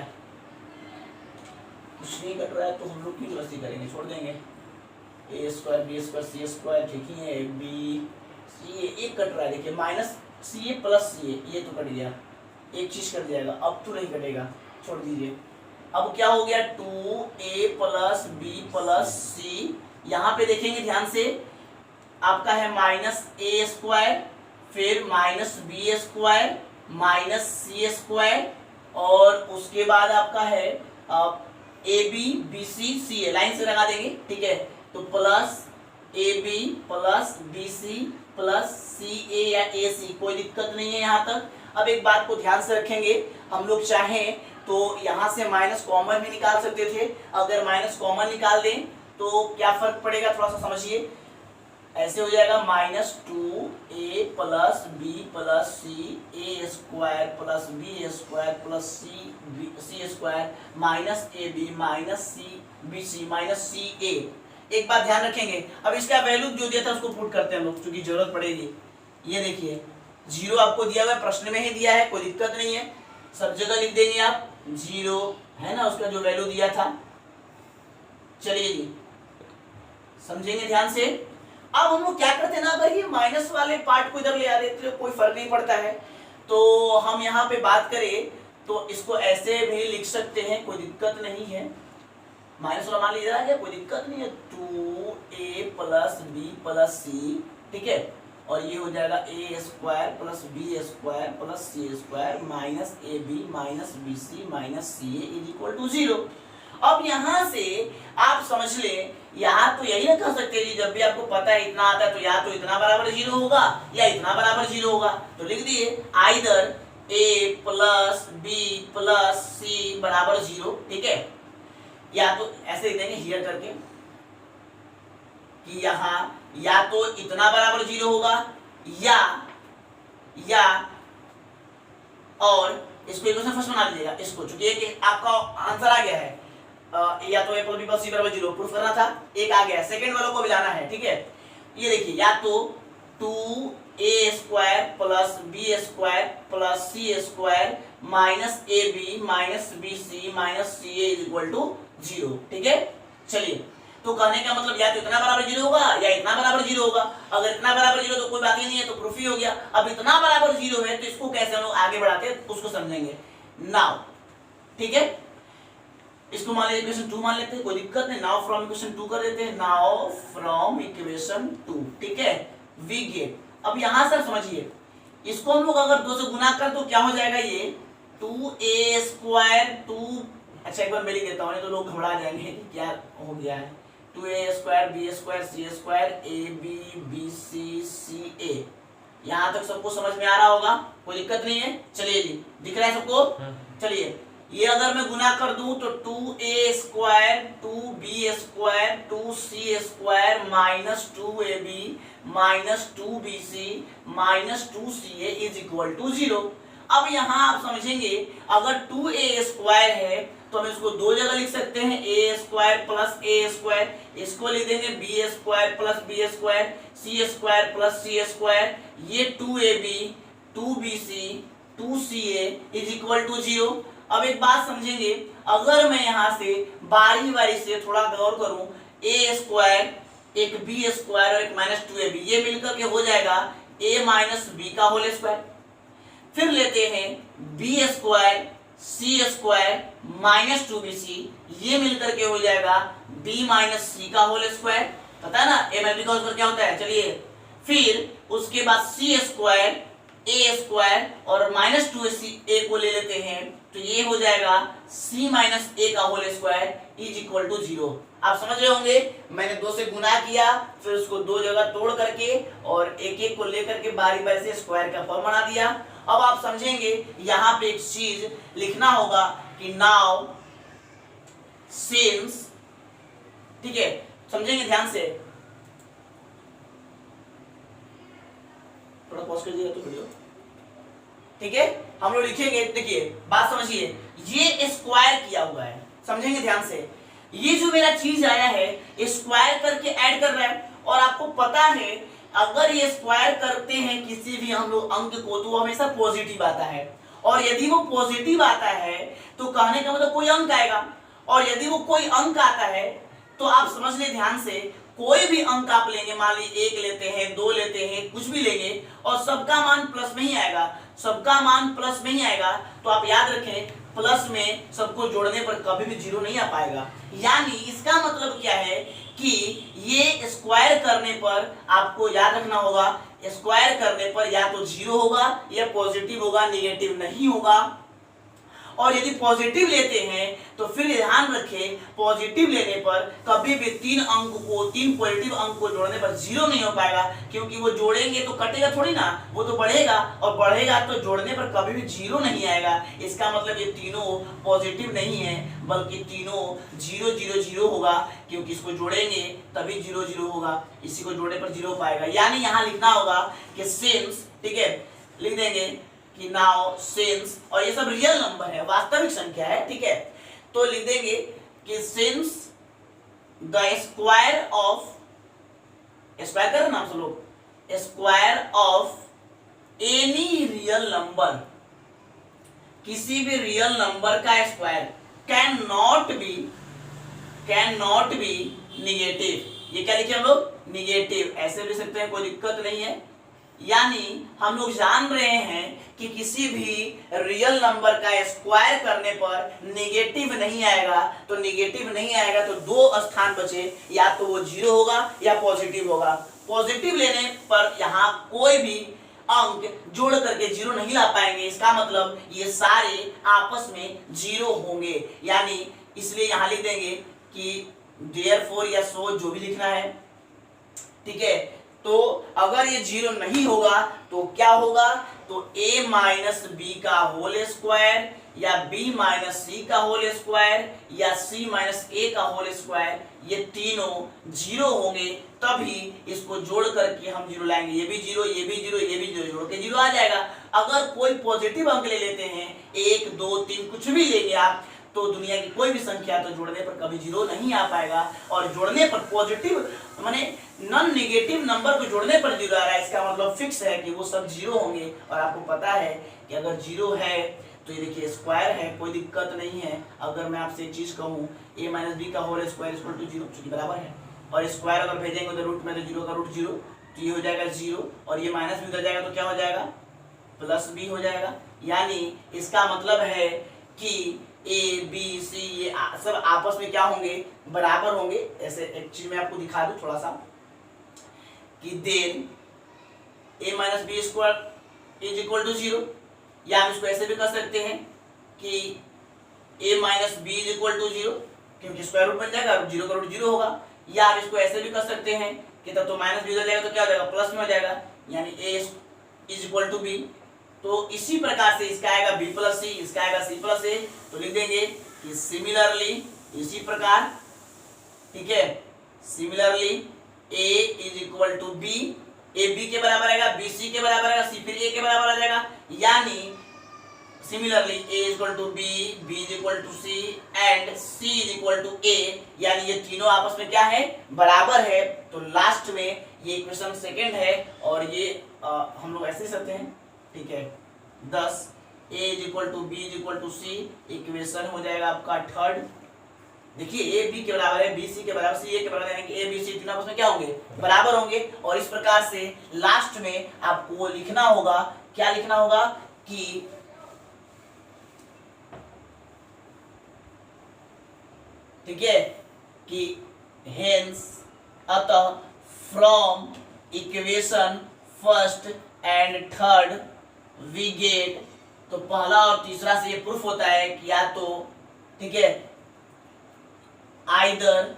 है, तो हम लोग क्यों गलती करेंगे, छोड़ देंगे, a square b square c square, ठीक ही है, b c एक कट रहा है, देखिए माइनस ca प्लस ca, ये तो कट गया, एक चीज कट जाएगा, अब तो नहीं कटेगा, छोड़ दीजिए। अब क्या हो गया, 2a plus b plus c, यहाँ पे देखेंगे ध्यान से, आपका है माइनस a स्क्वायर, फिर minus b square minus c square, और उसके बाद आपका है ab bc ca, लाइन से लगा देंगे, ठीक है। तो plus ab plus bc plus ca या ac, कोई दिक्कत नहीं है यहाँ तक। अब एक बात को ध्यान से रखेंगे, हम लोग चाहें तो यहाँ से माइनस कॉमन भी निकाल सकते थे, अगर माइनस कॉमन निकाल दें तो क्या फर्क पड़ेगा, थोड़ा सा समझिए। ऐसे हो जाएगा minus 2a plus b plus c a square plus b square plus c square minus ab minus c bc minus ca। एक बात ध्यान रखेंगे, अब इसका वैल्यू जो दिया था उसको पुट करते हैं हम लोग, क्योंकि जरूरत पड़ेगी। ये देखिए जीरो आपको दिया हुआ है, प्रश्न में ही दिया है, कोई दिक्कत नहीं है, सब जगह लिख देंगे आप, जीरो है ना उसका जो वैल्यू दिया था। चलिए जी समझेंगे ध्यान से। अब हम लोग क्या करते हैं ना, अगर ये माइनस वाले पार्ट को इधर ले आ देते तो कोई फर्क नहीं पड़ता है, तो हम यहाँ पे बात करें तो इसको ऐसे भी लिख सकते हैं, कोई दिक्कत नहीं है। माइनस वाला मान लीजिए क्या, कोई दिक्कत नहीं है। 2a प्लस बी प्लस सी, ठीक है, और ये हो जाएगा a square plus b square plus c square minus ab minus bc minus ca is equal to 0। अब यहाँ से आप समझ लें, यहाँ तो यही ना कह सकते जी, जब भी आपको पता है इतना आता है तो या तो इतना बराबर 0 होगा या इतना बराबर 0 होगा। तो लिख दिए either a plus b plus c बराबर 0, ठीक है, या तो ऐसे लिख देंगे हियर करके कि यहाँ या तो इतना बराबर 0 होगा या और इसको इक्वेशन फर्स्ट बना दीजिएगा इसको, चूंकि एक आपका आंसर आ गया है, या तो a plus b plus c बराबर 0 प्रूफ करना था, एक आ गया, सेकंड वालों को भी लाना है, ठीक है। ये देखिए या तो 2a square plus b square plus c square minus ab minus bc minus ca is equal to 0, ठीक है। चलिए, तो कहने का मतलब या तो इतना बराबर 0 होगा या इतना बराबर 0 होगा। अगर इतना बराबर 0 तो कोई बात ही नहीं है, तो प्रूफ ही हो गया। अब इतना बराबर 0 है तो इसको कैसे हम लोग आगे बढ़ाते हैं उसको समझेंगे नाउ, ठीक है। इसको मान लीजिए इक्वेशन 2 मान लेते हैं, कोई दिक्कत नहीं। नाउ फ्रॉम इक्वेशन 2 कर देते हैं, नाउ फ्रॉम इक्वेशन 2, ठीक है, वी गेट। अब यहां सर समझिए, इसको हम लोग अगर 2 से गुना कर तो क्या हो जाएगा, ये 2a स्क्वायर 2, अच्छा एक बार मैं लिख देता हूँ नहीं तो लोग घबरा जाएंगे क्या हो गया है। 2a square b square c square ab bc ca, यहाँ तक सबको समझ में आ रहा होगा, कोई दिक्कत नहीं है। चलिए जी, दिख रहा है सबको। चलिए, ये अगर मैं गुना कर दूं तो 2a square 2b square 2c square minus 2ab minus 2bc minus 2ca is equal to 0। अब यहाँ आप समझेंगे, अगर 2a स्क्वायर है तो हम इसको दो जगह लिख सकते हैं, a square plus a square, इसको लिख देंगे b square plus b square, c square plus c square, ये 2ab 2bc 2ca is equal to 0। अब एक बात समझेंगे, अगर मैं यहाँ से बारी बारी से थोड़ा गौर करूं, a स्क्वायर एक b स्क्वायर और एक माइनस 2ab, ये मिलकर के हो जाएगा a माइनस b का होल स्क्वायर। फिर लेते हैं b square c square minus 2bc, ये मिलकर के हो जाएगा b माइनस c का होल स्क्वायर। पता है ना a माइनस b का होल स्क्वायर क्या होता है। चलिए, फिर उसके बाद c स्क्वायर a स्क्वायर और माइनस 2a को ले लेते हैं तो ये हो जाएगा c माइनस a का whole square is equal to 0। आप समझ रहे होंगे, मैंने 2 से गुना किया, फिर उसको दो जगह तोड़ करके और एक एक को लेकर के बारी बारी से स्क्वायर का फॉर्म बना दिया। अब आप समझेंगे, यहाँ पे एक चीज लिखना होगा कि नाउ सिंस, ठीक है, समझेंगे ध्यान से, थोड़ा पॉज कर दीजिएगा तो वीडियो, ठीक है। हम लोग लिखेंगे, देखिए बात समझिए, ये स्क्वायर किया हुआ है, समझेंगे ध्यान से। ये जो मेरा चीज आया है स्क्वायर करके ऐड कर रहा है, और आपको पता है अगर ये स्क्वायर करते हैं किसी भी हम लोग अंक को तो हमेशा पॉजिटिव आता है, और यदि वो पॉजिटिव आता है तो कहने का मतलब कोई अंक आएगा, और यदि वो कोई अंक आता है तो आप समझ ले ध्यान से, कोई भी अंक आप लेंगे, मान लीजिए 1 लेते हैं 2 लेते हैं कुछ भी लेंगे और सबका मान प्लस में ही आएगा, सबका मान प्लस में ही आएगा, तो आप याद रखें प्लस में सबको जोड़ने पर कभी भी 0 नहीं आ पाएगा। यानी इसका मतलब क्या है कि ये स्क्वायर करने पर आपको याद रखना होगा, स्क्वायर करने पर या तो 0 होगा या पॉजिटिव होगा, नेगेटिव नहीं होगा। और यदि पॉजिटिव लेते हैं तो फिर ध्यान रखें, पॉजिटिव लेने पर कभी भी 3 पॉजिटिव अंक को जोड़ने पर 0 नहीं हो पाएगा, क्योंकि वो जोड़ेंगे तो कटेगा थोड़ी ना, वो तो बढ़ेगा, और बढ़ेगा तो जोड़ने पर कभी भी 0 नहीं आएगा। इसका मतलब ये तीनों पॉजिटिव नहीं है, बल्कि तीनों 0 0 0 होगा, क्योंकि इसको जोड़ेंगे तभी 0 0 होगा, इसी को जोड़ने पर 0 हो पाएगा। यानी यहाँ लिखना होगा कि सिंस, ठीक है, लिख देंगे कि नाउ सिंस, और ये सब रियल नंबर है, वास्तविक संख्या है, ठीक है, तो लिख देंगे कि since the square of, square कर नाम से लोग, square of any real number, किसी भी रियल नंबर का square can not be negative. ये क्या लिखे हम लोग, निगेटिव, ऐसे भी लिख सकते हैं, कोई दिक्कत नहीं है। यानी हम लोग जान रहे हैं कि किसी भी रियल नंबर का स्क्वायर करने पर नेगेटिव नहीं आएगा, तो नेगेटिव नहीं आएगा तो दो स्थान बचे, या तो वो जीरो होगा या पॉजिटिव होगा। पॉजिटिव लेने पर यहाँ कोई भी अंक जोड़ करके जीरो नहीं ला पाएंगे, इसका मतलब ये सारे आपस में जीरो होंगे, यानी इसलिए यहाँ लिख देंगे कि देयरफॉर या सो जो भी लिखना है, ठीक है। तो अगर ये जीरो नहीं होगा तो क्या होगा, तो a माइनस बी का होल स्क्वायर या b माइनस सी का होल स्क्वायर या c माइनस a का होल स्क्वायर, ये तीनों जीरो होंगे, तभी इसको जोड़ करके हम जीरो लाएंगे। ये भी जीरो, ये भी जीरो, ये भी जीरो, जोड़ के जीरो आ जाएगा। अगर कोई पॉजिटिव अंक ले लेते हैं, 1 2 3 कुछ भी लेंगे आप, तो दुनिया की कोई भी संख्या तो जोड़ने पर कभी जीरो नहीं आ पाएगा, और जोड़ने पर पॉजिटिव माने नॉन नेगेटिव नंबर को जोड़ने पर जीरो आ रहा है, इसका मतलब फिक्स है कि वो सब जीरो होंगे। और आपको पता है कि अगर जीरो है तो ये देखिए स्क्वायर है, कोई दिक्कत नहीं है। अगर मैं आपसे एक चीज कहूँ a माइनस बी का whole square equal to zero, चूंकि बराबर है, और स्क्वायर अगर भेजेंगे तो रूट में, तो जीरो का रूट जीरो, तो ये हो जाएगा जीरो, और ये माइनस भी उधर जाएगा तो क्या हो जाएगा, प्लस बी हो जाएगा। यानी इसका मतलब है कि ए बी सी ये सब आपस में क्या होंगे, बराबर होंगे। ऐसे एक चीज मैं आपको दिखा दूं थोड़ा सा, कि then a minus B square is equal to zero, या हम इसको ऐसे भी कर सकते हैं कि a minus B is equal to zero, क्योंकि स्क्वायर रूट बन जाएगा, जीरो का रूट जीरो होगा। या आप इसको ऐसे भी कर सकते हैं कि तब तो माइनस बी हो जाएगा तो क्या हो जाएगा, प्लस में हो जाएगा, यानी a is equal to B. तो इसी प्रकार से इसका आएगा b प्लस सी, इसका आएगा c प्लस ए, तो लिख देंगे कि सिमिलरली, इसी प्रकार, ठीक है, similarly a is equal to b, a b के बराबर आएगा, b c के बराबर आएगा, c फिर a के बराबर आ जाएगा। यानी similarly a is equal to b, b is equal to c and c is equal to a, यानी ये तीनों आपस में क्या है, बराबर है। तो लास्ट में ये इक्वेशन सेकंड है, और ये हम लोग ऐसे सकते हैं, ठीक है। 10 a is equal to b is equal to c, equation हो जाएगा आपका थर्ड। देखिए a b के बराबर है, b c के बराबर, c a के बराबर, यानी कि a b c तीनों आपस में क्या होंगे, बराबर होंगे। और इस प्रकार से लास्ट में आपको लिखना होगा, क्या लिखना होगा कि ठीक है, कि हेंस अतः from equation first and third we get, तो पहला और तीसरा से ये प्रूफ होता है कि या तो, ठीक है, either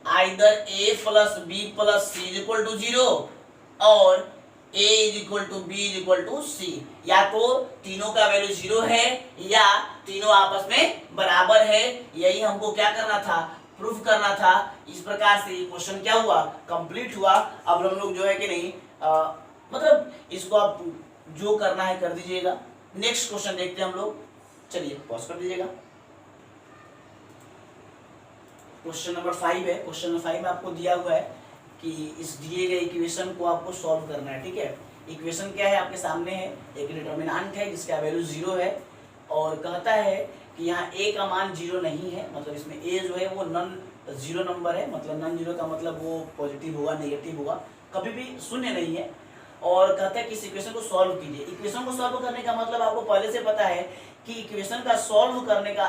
a plus b plus c is equal to zero, और a is equal to b is equal to c, या तो तीनों का वैल्यू जीरो है या तीनों आपस में बराबर है। यही हमको क्या करना था, प्रूफ करना था। इस प्रकार से ये क्वेश्चन क्या हुआ, कंप्लीट हुआ। अब हम लोग जो है कि नहीं मतलब इसको आप जो करना है कर दीजिएगा। नेक्स्ट क्वेश्चन देखते हैं हम लोग, चलिए पॉज कर दीजिएगा। क्वेश्चन नंबर 5 है। क्वेश्चन नंबर 5 में आपको दिया हुआ है कि इस दिए गए इक्वेशन को आपको सॉल्व करना है, ठीक है। इक्वेशन क्या है, आपके सामने है, एक डिटर्मिनेंट है जिसका वैल्यू जीरो है, और कहता है कि यहाँ a का मान जीरो नहीं है, मतलब इसमें a जो है वो नॉन जीरो नंबर है, मतलब नॉन जीरो का मतलब वो पॉजिटिव होगा, नेगेटिव होगा, कभी भी शून्य नहीं है। और कहता है कि इस इक्वेशन को सॉल्व कीजिए। इक्वेशन को सॉल्व करने का मतलब आपको पहले से पता है कि इक्वेशन का सॉल्व करने का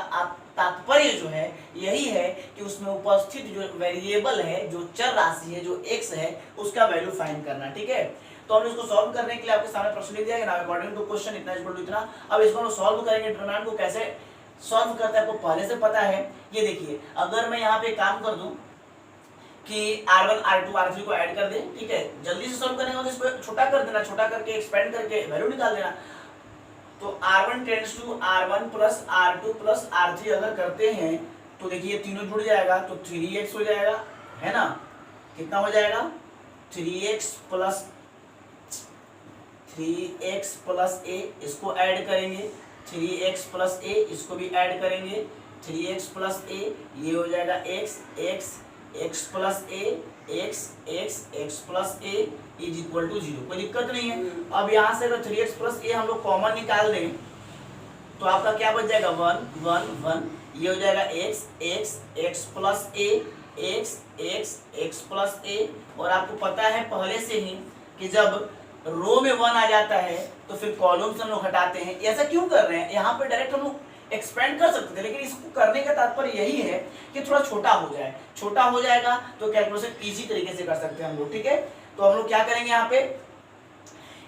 तात्पर्य जो है यही है कि उसमें उपस्थित जो वेरिएबल है, जो चर राशि है, जो x है, उसका वैल्यू फाइंड करना, ठीक है। तो हमने इसको सॉल्व करने के लिए आपके सामने प्रश्न लिख दिया है ना, अकॉर्डिंग टू क्वेश्चन इतना इक्वल टू इतना। अब इसको हम सॉल्व करेंगे, डिटरमिनेंट को कैसे सॉल्व करते हैं आपको पहले से पता है। ये देखिए, अगर मैं यहाँ पे काम कर दूं कि R1 R2 R3 को ऐड कर दें, ठीक है, जल्दी से सॉल्व करने का, इसको छोटा कर देना, छोटा करके एक्सपेंड करके वैल्यू निकाल देना। तो R1 tends to R1 plus R2 plus R3 अगर करते हैं तो देखिए तीनों जुड़ जाएगा, तो 3x हो जाएगा, है ना। कितना हो जाएगा, 3x प्लस a, इसको ऐड करेंगे, 3x प्लस a, इसको भी ऐड करेंगे, 3x प्लस a, ये हो जाएगा x plus a, x plus a is equal to zero, कोई दिक्कत नहीं है। अब यहाँ से अगर 3x प्लस a हम लोग कॉमन निकाल दें तो आपका क्या बच जाएगा, 1 1 1, ये हो जाएगा x plus a, x plus a। और आपको पता है पहले से ही कि जब रो में 1 आ जाता है तो फिर कॉलम से हम लोग हटाते हैं। ऐसा क्यों कर रहे हैं, यहाँ पे डायरेक्ट हम लोग एक्सपेंड कर सकते थे, लेकिन इसको करने का तात्पर्य यही है कि थोड़ा छोटा हो जाए। छोटा हो जाएगा तो कैलकुलेशन इजी तरीके से कर सकते हैं हम लोग, ठीक है। तो हम लोग क्या करेंगे, यहाँ पे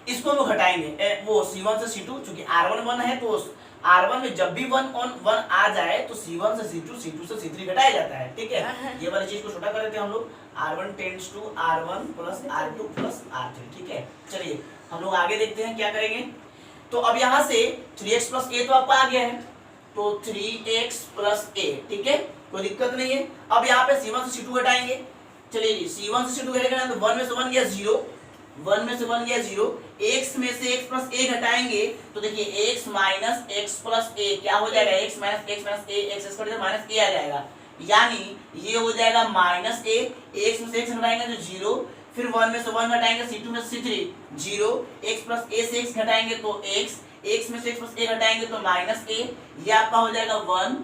इसको हम लोग हटाएंगे, वो C1 से C2, चूंकि R1 1 है तो R1 में जब भी 1 on 1 आ जाए तो C1 से C2, C2 से C3 घटाया जाता है, ठीक है। ये वाली चीज को छोटा कर देते हैं हम लोग, R1 tends to R1 plus R2 plus R3, ठीक है। चलिए हम लोग आगे देखते हैं क्या करेंगे। तो अब यहाँ से 3x प्लस a तो आपका आ गया है, तो 3x प्लस a, ठीक है, कोई दिक्कत नहीं है। अब यहाँ पे C1 से C2 घटाएंगे। चलिए जी, C1 से C2 घटेगा तो 1 में से 1 गया 0, 1 में से 1 गया 0, x में से x प्लस a घटाएंगे तो देखिए x minus x plus a क्या हो जाएगा, x minus a, x square minus a आ जाएगा, यानी ये हो जाएगा माइनस a, x में से x घटाएंगे तो 0, फिर 1 में से 1 घटाएंगे, C2 में से C3 0, x प्लस a से x घटाएंगे तो x में से x प्लस a घटाएंगे तो माइनस a, ये आपका हो जाएगा 1,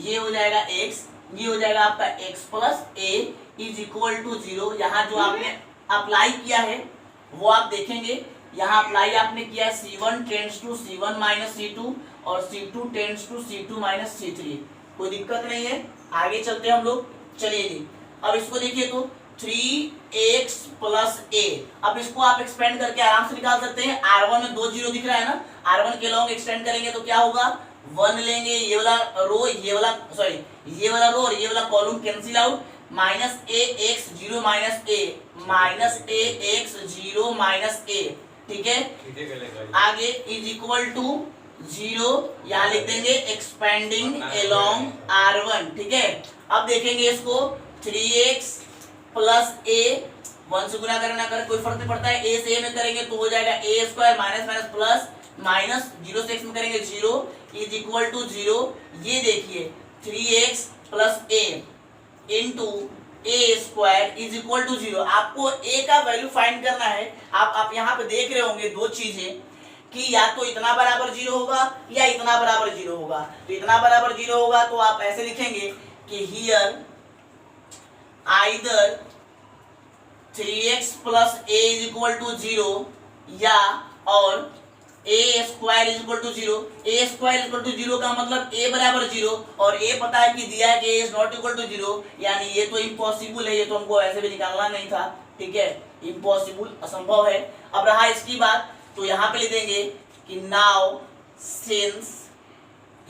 ये हो जाएगा x, ये हो जाएगा आपका x plus a is equal to 0। यहाँ जो आपने अप्लाई किया है वो आप देखेंगे, यहाँ अप्लाई आपने किया है C1 tends to C1 minus C2 और C2 tends to C2 minus C3, कोई दिक्कत नहीं है। आगे चलते हैं हम लोग। चलिए जी, अब इसको देखिए तो 3x प्लस a, अब इसको आप एक्सपेंड करके आराम से निकाल सकते हैं। R1 में 2 0 दिख रहा है ना, R1 के लॉन्ग एक्सटेंड करेंगे तो क्या होगा, 1 लेंगे, ये वाला रो, ये वाला सॉरी ये वाला रो और ये वाला column cancel out, minus a x 0 minus a, minus a x 0 minus a, ठीक है। आगे इज इक्वल टू 0, यहाँ लिख देंगे एक्सपेंडिंग अलोंग R1, ठीक है। अब देखेंगे इसको 3x प्लस a, 1 से गुना करना कर कोई फर्क नहीं पड़ता है, a से a में करेंगे तो हो जाएगा a square minus minus plus minus 0 से x में करेंगे 0 इज इक्वल टू 0। ये देखिए 3x plus a into A square is equal to 0। आपको a का वैल्यू फाइंड करना है। आप यहाँ पे देख रहे होंगे दो चीजें कि या तो इतना बराबर 0 होगा या इतना बराबर 0 होगा। तो इतना बराबर 0 होगा तो आप ऐसे लिखेंगे कि here either 3x plus a is equal to 0 या और a square is equal to 0। a square is equal to 0 का मतलब a बराबर 0 और a पता है कि दिया है कि a is not equal to 0, यानी ये तो इम्पॉसिबल है, ये तो हमको ऐसे भी निकालना नहीं था, ठीक है, इम्पॉसिबल असंभव है। अब रहा इसकी बात, तो यहाँ पे लिख देंगे कि नाउ सिंस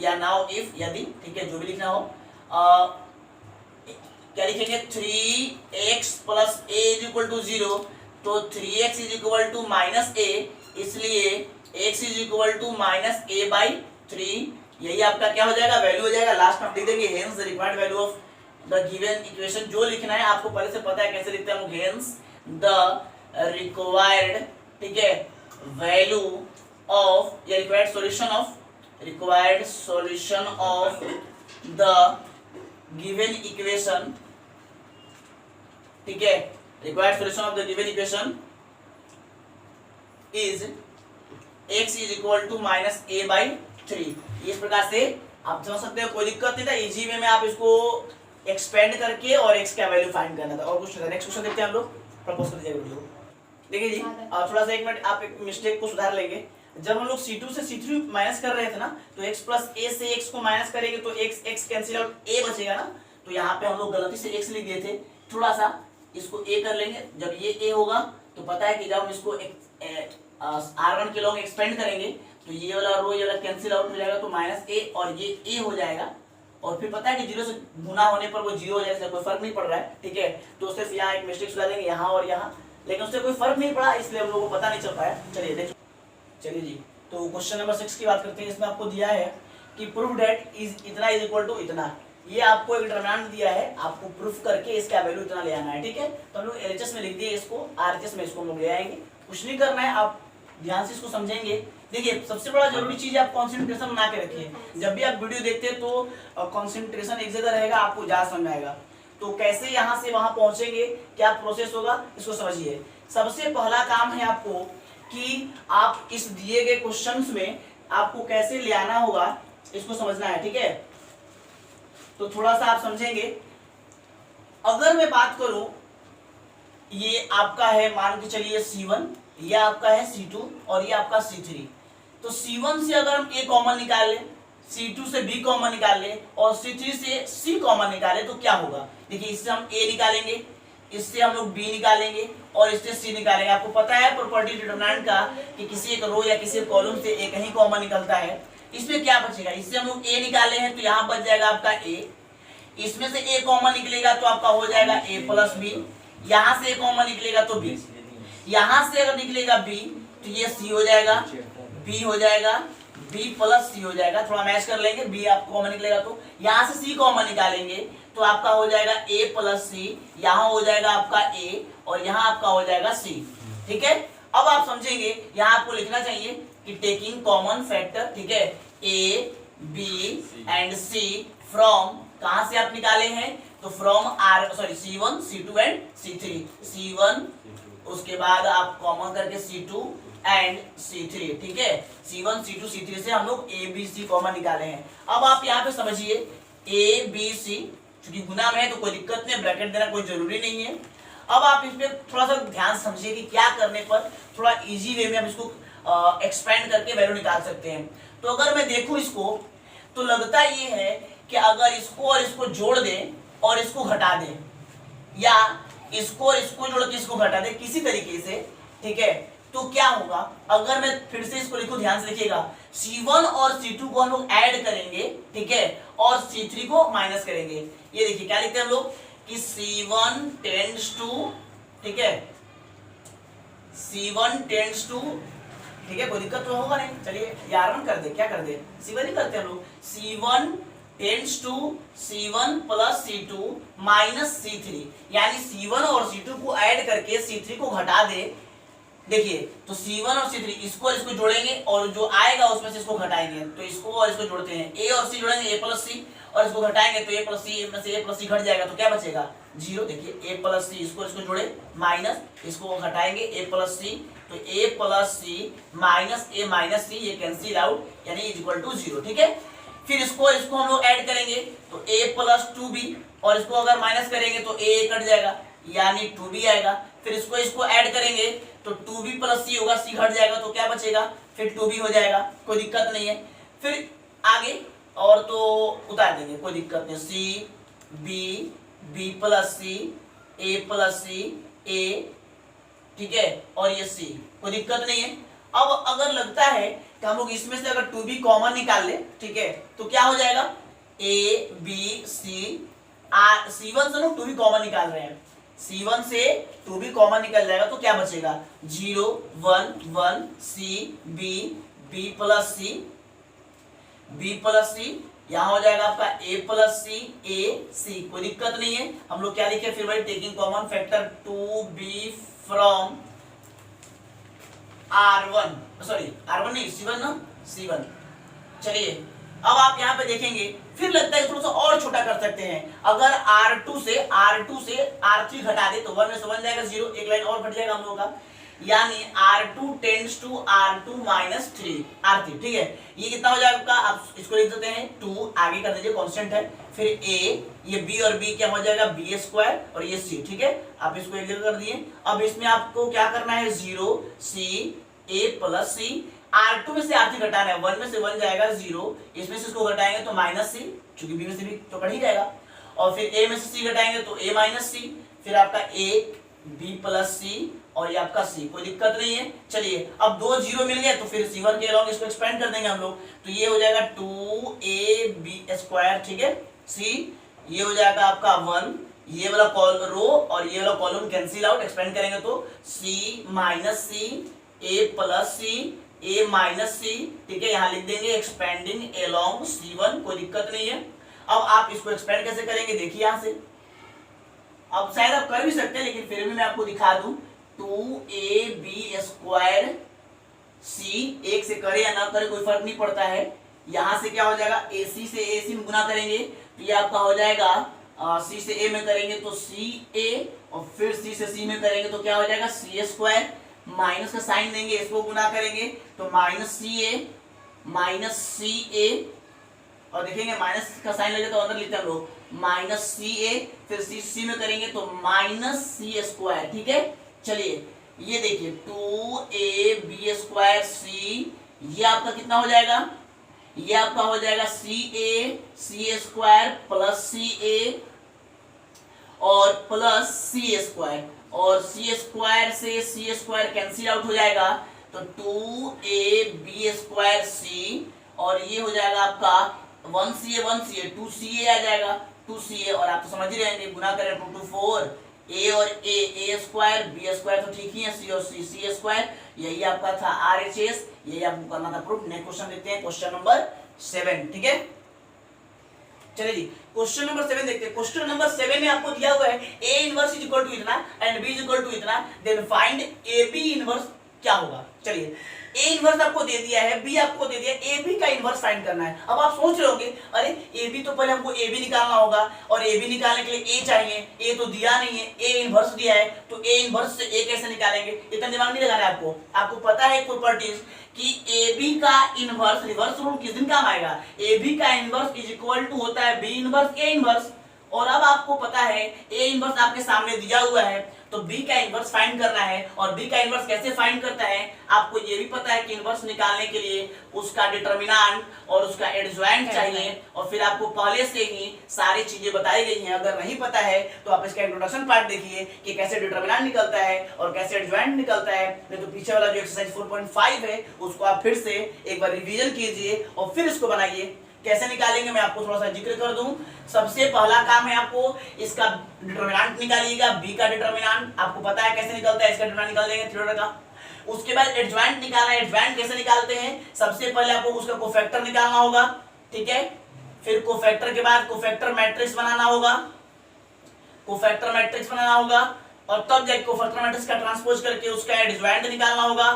या नाउ इफ, यदि, ठीक है, जो भी लिखना हो, क्या लिखेंगे 3x plus a is equal to 0, तो 3x is equal to minus a, इसलिए x is equal to minus a by 3, यही आपका क्या हो जाएगा, वैल्यू हो जाएगा। लास्ट में आप लिख देंगे hence the required value of the given equation. जो लिखना है आपको पहले से पता है कैसे लिखते हैं हम, हेंस द रिक्वायर्ड, ठीक है, वैल्यू ऑफ या required solution of the given equation, ठीक है, required solution of the given equation is x is equal to minus a by 3। इस प्रकार से आप समझ सकते हो, कोई दिक्कत नहीं था, इजी वे में आप इसको एक्सपेंड करके और x का वैल्यू फाइंड करना था। और कुछ नहीं था। नेक्स्ट क्वेश्चन देखते हैं हम लोग, प्रपोज कर दीजिए वीडियो। देखिए जी, थोड़ा सा एक मिनट आप एक मिस्टेक को सुधार लेंगे। जब हम लोग C2 से C3 माइनस कर रहे थे ना, तो x प्लस a से x को माइनस करेंगे तो x कैंसिल आउट, a बचेगा ना, तो यहाँ पे हम लोग गलती से x लिख दिए थे। थोड़ा सा इसको a कर लेंगे, जब ये a होगा तो पता है कि जब हम इसको R1 के लॉन्ग एक्सपेंड करेंगे तो ये वाला रो ये वाला कैंसिल आउट हो जाएगा, तो माइनस a और ये a हो जाएगा, और फिर पता है कि 0 से गुना होने पर वो 0 हो जाएगा, कोई फर्क नहीं पड़ रहा है, ठीक है। तो सिर्फ यहाँ एक मिस्टेक सुधार देंगे, यहाँ और यहाँ, लेकिन उससे कोई फर्क नहीं पड़ा, इसलिए हम लोगों को पता नहीं चल पाया। चलिए देखिए, चलिए जी, तो क्वेश्चन नंबर 6 की बात करते हैं। इसमें आपको दिया है कि प्रूफ दैट इज इतना इज इक्वल टू इतना। ये आपको एक डिटरमिनेंट दिया है, आपको प्रूफ करके इसका वैल्यू इतना ले आना है, ठीक है। तो हम लोग एलएचएस में लिख दिए इसको, आरएचएस में इसको हम लोग ले आएंगे। कुछ नहीं करना है, आप ध्यान से इसको समझेंगे। देखिए, सबसे बड़ा जरूरी चीज है आप कंसंट्रेशन बना के रखिए। जब भी आप वीडियो देखते हैं तो कंसंट्रेशन एक जगह रहेगा, आपको ज्यादा समझ आएगा। तो कैसे यहाँ से वहां पहुंचेंगे, क्या प्रोसेस होगा, इसको समझिए। सबसे पहला काम है आपको कि आप इस दिए गए क्वेश्चंस में आपको कैसे ले आना होगा, इसको समझना है, ठीक है। तो थोड़ा सा आप समझेंगे। अगर मैं बात करूं ये आपका है, मान के चलिए C1, ये आपका है C2 और ये आपका C3। तो C1 से अगर हम A कॉमन निकाल लें, C2 से B कॉमन निकाल लें और C3 से C कॉमन निकालें तो क्या होगा? देखिए इससे हम A निकालेंगे, इससे हम लोग B निकालेंगे और इससे C निकालेंगे। आपको पता है प्रॉपर्टी डिटरमिनेंट का कि किसी एक रो या किसी एक कॉलम से एक ही कॉमन निकलता है। इसमें क्या बचेगा? इससे हम लोग A निकाले हैं तो यहाँ बच जाएगा आपका A, इसमें से A कॉमन निकलेगा तो आपका हो जाएगा A प्लस B, यहाँ से A कॉमन निकलेगा तो B, यहाँ से अगर निकलेगा B तो ये C हो जाएगा, B हो जाएगा, B प्लस C हो जाएगा। थोड़ा मैच कर लेंगे, B आपको कॉमन निकलेगा तो यहाँ से C कॉमन निकालेंगे तो आपका हो जाएगा A प्लस C, यहाँ हो जाएगा आपका A और यहाँ आपका हो जाएगा C। ठीक है, अब आप समझेंगे, यहाँ आपको लिखना चाहिए कि टेकिंग कॉमन फैक्टर, ठीक है, A, B and C from, कहां से आप निकाले हैं? तो from C1, C2 and C3। C1 उसके बाद आप कॉमन करके C2 एंड C3। ठीक है, C1, C2, C3 से हम लोग A, B, C कॉमन निकाले हैं। अब आप यहाँ पे समझिए A, B, C, चूंकि गुना में है तो कोई दिक्कत नहीं, ब्रैकेट देना कोई जरूरी नहीं है। अब आप इस पे थोड़ा सा ध्यान समझिए कि क्या करने पर थोड़ा इजी वे में हम इसको एक्सपेंड करके वैल्यू निकाल सकते हैं। तो अगर मैं देखूं इसको तो लगता ये है कि अगर इसको और इसको जोड़ दें और इसको घटा दें, या इसको और इसको जोड़ के इसको घटा दें किसी तरीके से, ठीक है, तो क्या होगा? अगर मैं फिर से इसको लिखूं, ध्यान से लिखिएगा, C1 और C2 को हम लोग ऐड करेंगे, ठीक है, और C3 को माइनस करेंगे। ये देखिए क्या लिखते हैं हम लोग कि C1 टेंड्स टू, ठीक है, C1 टेंड्स टू, ठीक है, कोई दिक्कत तो होगा नहीं। चलिए R1 कर दे, क्या कर दे, C1 ही करते हैं हम लोग। C1 tends to C1 plus C2 minus C3, यानी C1 और C2 को ऐड करके C3 को घटा दे। देखिए तो C1 और C3, इसको और इसको जोड़ेंगे और जो आएगा उसमें से इसको घटाएंगे, तो इसको और इसको जोड़ते हैं, A और C जोड़ेंगे, A प्लस C, और इसको घटाएंगे तो A प्लस C में से A प्लस C घट जाएगा तो क्या बचेगा? 0। देखिए A प्लस C, इसको इसको जोड़े, माइनस, इसको घटाएंगे A प्लस C, तो A plus C minus A minus C, ये कैंसिल आउट, यानी इज इक्वल टू 0। ठीक है, फिर इसको हम लोग ऐड करेंगे तो A प्लस 2B, और इसको अगर माइनस करेंगे तो A कट जाएगा यानी 2B आएगा। फिर इसको ऐड करेंगे तो 2B प्लस C होगा, C घट जाएगा तो क्या बचेगा? फिर 2B हो जाएगा, कोई दिक्कत नहीं है। फिर आगे और तो उतार देंगे, कोई दिक्कत नहीं। C B, B plus C, A plus C, A, ठीक है, और ये C, कोई दिक्कत नहीं है। अब अगर लगता है कि हम लोग इसमें से अगर 2B कॉमन निकाल ले, ठीक है, तो क्या हो जाएगा? A B C, C1 से लोग 2B कॉमन निकाल रहे हैं, C1 से 2B कॉमन निकल जाएगा तो क्या बचेगा? 0 1 1 C B, B plus C, B plus C, यहाँ हो जाएगा आपका A plus C, A C, कोई दिक्कत नहीं है। हम लोग क्या लिखे फिर भाई? Taking common factor 2B from R1, R1 नहीं, C1 ना, C1। चलिए अब आप यहाँ पे देखेंगे, फिर लगता है थोड़ा सा और छोटा कर सकते हैं। अगर R2 से R3 घटा दे तो 1 में से 1 जाएगा 0, एक लाइन और घट जाएगा हम लोगों का, यानी R2 tends to R2 minus 3 R3। ठीक है, ये कितना हो जाएगा आपका? आप इसको लिख देते हैं 2, आगे कर दीजिए, कांस्टेंट है, फिर A, ये B और B क्या हो जाएगा? B स्क्वायर, और ये C। ठीक है, आप इसको एक जगह कर दिए। अब इसमें आपको क्या करना है? 0 C A plus C, R2 में से R3 घटाना है, 1 में से 1 जाएगा 0, इसमें से इसको घटाएंगे तो माइनस C, चूंकि B में से भी तो कट ही जाएगा, और फिर A में से C घटाएंगे तो A माइनस C, फिर आपका A B प्लस C, और ये आपका C, कोई दिक्कत नहीं है। चलिए अब 2 0 मिल गए तो फिर C1 के अलॉन्ग इसको एक्सपेंड कर देंगे हम लोग, तो ये हो जाएगा 2AB स्क्वायर, ठीक है, C, ये हो जाएगा आपका 1, ये वाला रो और ये वाला कॉलम कैंसिल आउट, एक्सपेंड करेंगे तो C minus C, A plus C, A minus C, ठीक है, यहाँ लिख देंगे एक्सपेंडिंग एलोंग C1, कोई दिक्कत नहीं है। अब आप इसको एक्सपेंड कैसे करेंगे? देखिए यहाँ से, अब शायद आप कर भी सकते हैं लेकिन फिर भी मैं आपको दिखा दूं, 2AB स्क्वायर C, एक से करे या ना करे कोई फर्क नहीं पड़ता है। यहाँ से क्या हो जाएगा? AC से AC में गुना करेंगे तो ये आपका हो जाएगा C से A में करेंगे तो CA, और फिर C से C में करेंगे तो क्या हो जाएगा? C स्क्वायर, माइनस का साइन देंगे, इसको गुना करेंगे तो माइनस CA, और देखेंगे माइनस का साइन लगे तो अंदर लिखते हैं हम लोग माइनस सी ए, फिर सी में करेंगे तो माइनस सी स्क्वायर, ठीक है। चलिए ये देखिए 2ab सी, ये आपका कितना हो जाएगा, ये आपका हो जाएगा सी स्क्वायर प्लस सी ए और प्लस सी स्क्वायर, और सी स्क्वायर से सी स्क्वायर कैंसिल आउट हो जाएगा तो 2ab सी, और ये हो जाएगा आपका 1ca 2ca आ जाएगा 2ca, और आप तो समझ ही रहेंगे गुना करें 2 2 4, ए और ए स्क्वायर बी स्क्वायर तो ठीक ही है, सी और सी स्क्वायर, यही आपका था आरएचएस, यही आपको करना था प्रूफ। नेक्स्ट क्वेश्चन देखते हैं, क्वेश्चन नंबर 7, ठीक है। चलिए जी क्वेश्चन नंबर 7 देखते हैं। क्वेश्चन नंबर 7 में आपको दिया हुआ है a inverse is equal to इतना and b is equal to इतना, then find a b inverse क्या होगा। चलिए ए इनवर्स आपको दे दिया है, बी आपको दे दिया, ए बी का इनवर्स फाइंड करना है। अब आप सोच रहे होंगे अरे ए बी तो पहले हमको ए बी निकालना होगा, और ए बी निकालने के लिए ए चाहिए, ए तो दिया नहीं है, ए इनवर्स दिया है, तो ए इनवर्स से ए कैसे निकालेंगे, इतना दिमाग नहीं लगाना है आपको। आपको पता है प्रॉपर्टीज कि ए बी का इनवर्स, रिवर्स रूल किस दिन काम आएगा, ए बी का इनवर्स इज इक्वल टू होता है बी इनवर्स ए इनवर्स, और अब आपको पता है ए इनवर्स आपके सामने दिया हुआ है, तो बी का इनवर्स फाइंड करना है। और बी का इनवर्स कैसे फाइंड करता है, आपको ये भी पता है कि इनवर्स निकालने के लिए उसका डिटरमिनेंट और उसका एडजॉइंट चाहिए, और फिर आपको पहले से ही सारी चीजें बताई गई हैं। अगर नहीं पता है तो आप इसका इंट्रोडक्शन पार्ट देखिए कि कैसे डिटरमिनेंट निकलता है और कैसे एडजॉइंट निकलता है, नहीं तो पीछे वाला जो एक्सरसाइज 4.5 है उसको आप फिर से एक बार रिवीजन कीजिए और फिर इसको बनाइए। कैसे निकालेंगे मैं आपको थोड़ा सा जिक्र कर दूं। सबसे पहला काम है आपको इसका डिटरमिनेंट निकालिएगा, बी का डिटरमिनेंट आपको पता है कैसे निकलता है, इसका डिटरमिनेंट निकाल देंगे थ्योरम का। उसके बाद एडजॉइंट निकालना है, एडजॉइंट कैसे निकालते हैं, सबसे पहले आपको उसका कोफैक्टर निकालना होगा, ठीक है। फिर कोफैक्टर के बाद कोफैक्टर मैट्रिक्स बनाना होगा, कोफैक्टर मैट्रिक्स बनाना होगा, और तब जाके कोफैक्टर मैट्रिक्स का ट्रांसपोज करके उसका एडजॉइंट निकालना होगा।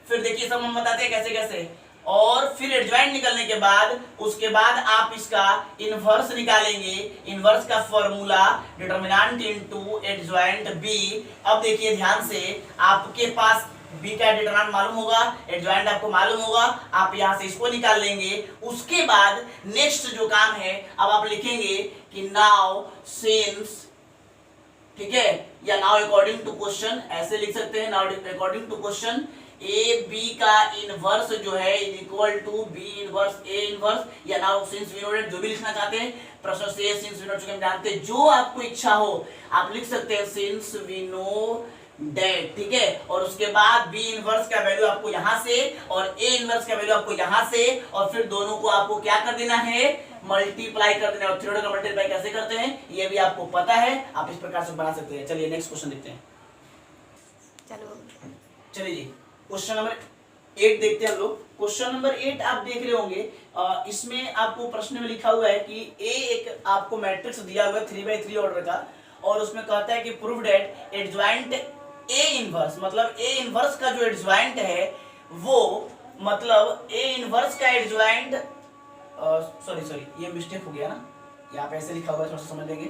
फिर देखिए सब हम बताते हैं कैसे कैसे, और फिर एडजॉइंट निकलने के बाद उसके बाद आप इसका इनवर्स निकालेंगे। इनवर्स का formula determinant into adjoint B. अब देखिए ध्यान से, आपके पास बी का डिटरमिनेंट मालूम होगा, एडजॉइंट आपको मालूम होगा, आप यहां से इसको निकाल लेंगे। उसके बाद नेक्स्ट जो काम है, अब आप लिखेंगे कि नाउ सिंस, ठीक है, या नाउ अकॉर्डिंग टू क्वेश्चन, ऐसे लिख सकते हैं, now according to question A B का इनवर्स जो है is equal to B inverse A inverse, या now since we know that, जो भी लिखना चाहते हैं प्रश्न से, सिंस वी नो चुके हम जानते हैं, जो आपको इच्छा हो आप लिख सकते हैं सिंस वी नो दैट, ठीक है। और उसके बाद बी इनवर्स का वैल्यू आपको यहां से और ए इनवर्स का वैल्यू आपको यहां से, और फिर दोनों को आपको क्या कर देना है, मल्टीप्लाई कर देना है। और थ्योरम का मल्टीप्लाई कैसे करते हैं ये भी आपको पता है, आप इस प्रकार से बना सकते हैं। चलिए नेक्स्ट क्वेश्चन देखते हैं। चलिए जी क्वेश्चन नंबर 8 देखते हैं हम लोग। क्वेश्चन नंबर 8 आप देख रहे होंगे, इसमें आपको प्रश्न में लिखा हुआ है कि ए एक आपको मैट्रिक्स दिया हुआ है 3x3 ऑर्डर का, और उसमें कहता है कि prove that adjoint A inverse, मतलब ए इनवर्स का जो एडजॉइंट है वो, मतलब ए इनवर्स का एडजॉइंट, सॉरी ये मिस्टेक हो गया ना, यहाँ पे ऐसे लिखा हुआ है, थोड़ा सा समझ लेंगे।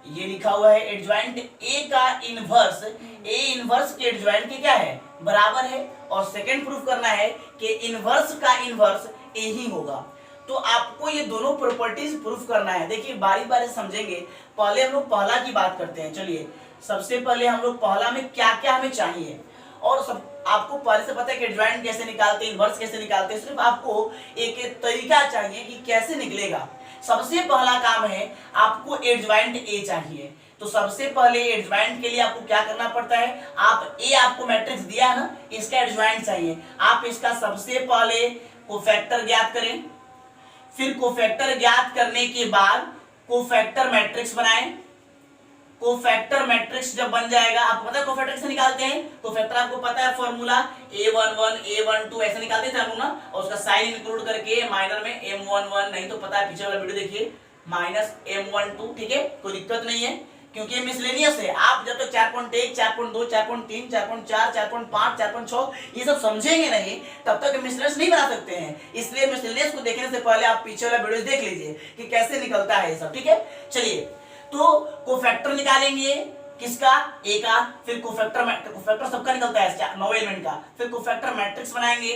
ये लिखा हुआ है एडजॉइंट ए का इनवर्स, ए इनवर्स के एडजॉइंट के क्या है, बराबर है, और सेकंड प्रूफ करना है कि इनवर्स का इनवर्स ए ही होगा। तो आपको ये दोनों प्रॉपर्टीज प्रूफ करना है। देखिए बारी बारी समझेंगे, पहले हम लोग पहला की बात करते हैं। चलिए सबसे पहले हम लोग पहला में क्या क्या हमें चाहिए, और सब आपको पहले से पता है कि एडजॉइंट कैसे निकालते हैं, इनवर्स कैसे निकालते हैं, सिर्फ आपको एक तरीका चाहिए कि कैसे निकलेगा। सबसे पहला काम है आपको एडजॉइंट ए चाहिए, तो सबसे पहले एडजॉइंट के लिए आपको क्या करना पड़ता है, आप ए आपको मैट्रिक्स दिया है ना, इसका एडजॉइंट चाहिए। आप इसका सबसे पहले कोफैक्टर ज्ञात करें, फिर कोफैक्टर ज्ञात करने के बाद कोफैक्टर मैट्रिक्स बनाएं। कोफैक्टर मैट्रिक्स जब बन जाएगा, आपको पता है कोफैक्टर कैसे निकालते हैं, कोफैक्टर आपको पता है फॉर्मूला A11 A12 ऐसे निकालते थे हम लोग ना, और उसका साइन इंक्लूड करके माइनर में M11, नहीं तो पता है पीछे वाला वीडियो देखिए, माइनस M12, ठीक है, कोई दिक्कत नहीं है क्योंकि ये मिसलेनियस है। आप जब तक 4.1 4.2 4.3 4.4 4.5 4.6 ये सब समझेंगे नहीं तब तक मिसलेनियस नहीं बना सकते हैं। इसलिए मिसलेनियस को देखने से पहले आप पीछे वाला वीडियो देख लीजिए कि कैसे निकलता है ये सब, ठीक है। चलिए तो कोफैक्टर निकालेंगे किसका, ए का, फिर कोफैक्टर सबका निकलता है 9 एलिमेंट का, फिर कोफैक्टर मैट्रिक्स बनाएंगे,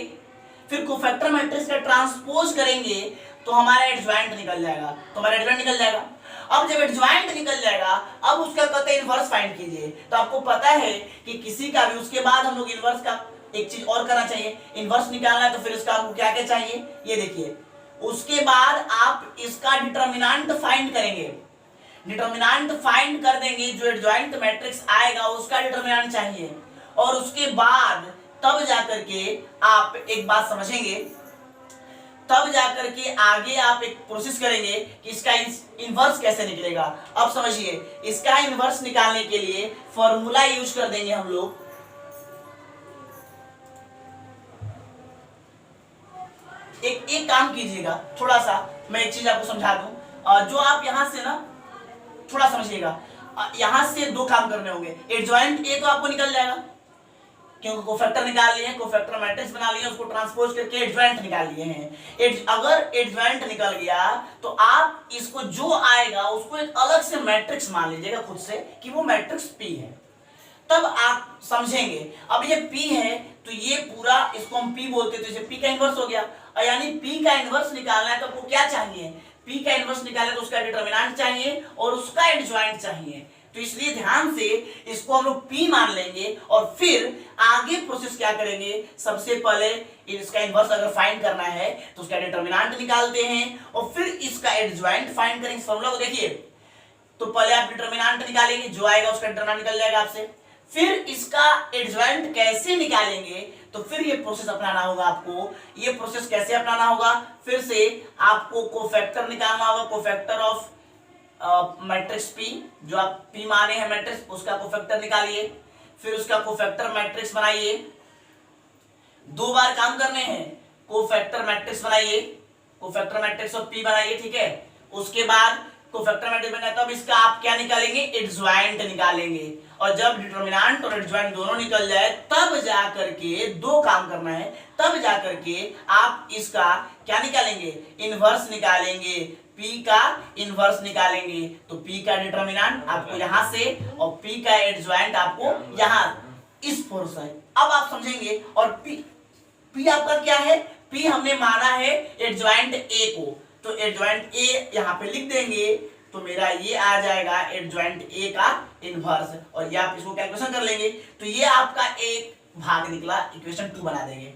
फिर कोफैक्टर मैट्रिक्स का ट्रांसपोज करेंगे तो हमारा एडजॉइंट निकल जाएगा, तो हमारा एडजॉइंट निकल जाएगा। अब जब एडजॉइंट निकल जाएगा, अब उसका कहते हैं इनवर्स फाइंड कीजिए। तो आपको पता है कि किसी का भी उसके बाद हम लोग इनवर्स का एक चीज और करना चाहिए, इनवर्स निकालना है तो फिर उसका आपको क्या क्या चाहिए, ये देखिए। उसके बाद आप इसका डिटर्मिनेंट फाइंड करेंगे, डिटर्मिनेंट फाइंड कर देंगे, जो एडजॉइंट मैट्रिक्स आएगा उसका डिटर्मिनेंट चाहिए। और उसके बाद तब जाकर के आप एक बात समझेंगे, तब जाकर के आगे आप एक प्रोसेस करेंगे कि इसका इनवर्स कैसे निकलेगा। अब समझिए, इसका इनवर्स निकालने के लिए फॉर्मूला यूज कर देंगे हम लोग। एक काम कीजिएगा, थोड़ा सा मैं एक चीज आपको समझा दूं, जो आप यहां से ना थोड़ा समझिएगा, यहां से दो काम करने होंगे। एडजॉइंट ए तो आपको निकल जाएगा क्योंकि कोफैक्टर निकाल लिए हैं, कोफैक्टर मैट्रिक्स बना लिए, उसको ट्रांसपोज करके एडजॉइंट निकाल लिए हैं। अगर एडजॉइंट निकल गया तो आप इसको जो आएगा उसको एक अलग से मैट्रिक्स मान लीजिएगा खुद से कि वो मैट्रिक्स पी है, तब आप समझेंगे। अब ये पी है तो ये पूरा इसको हम पी बोलते हैं, तो इसे पी का इनवर्स हो गया। यानी पी का इनवर्स निकालना है तो आपको क्या चाहिए, पी का इनवर्स निकालना तो उसका डिटर्मिनेंट चाहिए और उसका एडजॉइंट चाहिए। तो इसलिए ध्यान से इसको हम लोग P मान लेंगे और फिर आगे प्रोसेस क्या करेंगे, सबसे पहले इसका इनवर्स अगर फाइंड करना है तो उसका डिटर्मिनेंट निकालते हैं और फिर इसका एडजॉइंट फाइंड करेंगे। फॉर्मूला को देखिए, तो पहले आप डिटर्मिनेंट निकालेंगे, जो आएगा उसका डिटर्मिनेंट निकल जाएगा आपसे। फिर इसका एडजॉइंट कैसे निकालेंगे, तो फिर ये प्रोसेस अपनाना होगा आपको। ये प्रोसेस कैसे अपनाना होगा, फिर से आपको कोफैक्टर निकालना होगा, कोफैक्टर ऑफ मैट्रिक्स P, जो आप P माने हैं मैट्रिक्स, उसका कोफैक्टर निकालिए, फिर उसका कोफैक्टर मैट्रिक्स बनाइए। दो बार काम करने हैं, कोफैक्टर मैट्रिक्स बनाइए, कोफैक्टर मैट्रिक्स ऑफ P बनाइए, ठीक है। उसके बाद कोफैक्टर मैट्रिक्स बनाए तब इसका आप क्या निकालेंगे, एडजॉइंट निकालेंगे। और जब डिटर्मिनेंट और एडजॉइंट दोनों निकल जाए तब जाकर के दो काम करना है, तब जाकर के आप इसका क्या निकालेंगे, इनवर्स निकालेंगे, P का इनवर्स निकालेंगे। तो P का डिटर्मिनेंट आपको यहां से और P का एडजॉइंट आपको यहां, इस पोर्शन। अब आप समझेंगे। और P आपका क्या है, P हमने माना है एडजॉइंट A को, तो एडजॉइंट A यहां पे लिख देंगे, तो मेरा ये आ जाएगा एडजॉइंट A का इनवर्स। और ये आप इसको कैलकुलेशन कर लेंगे तो ये आपका एक भाग निकला, इक्वेशन 2 बना देंगे।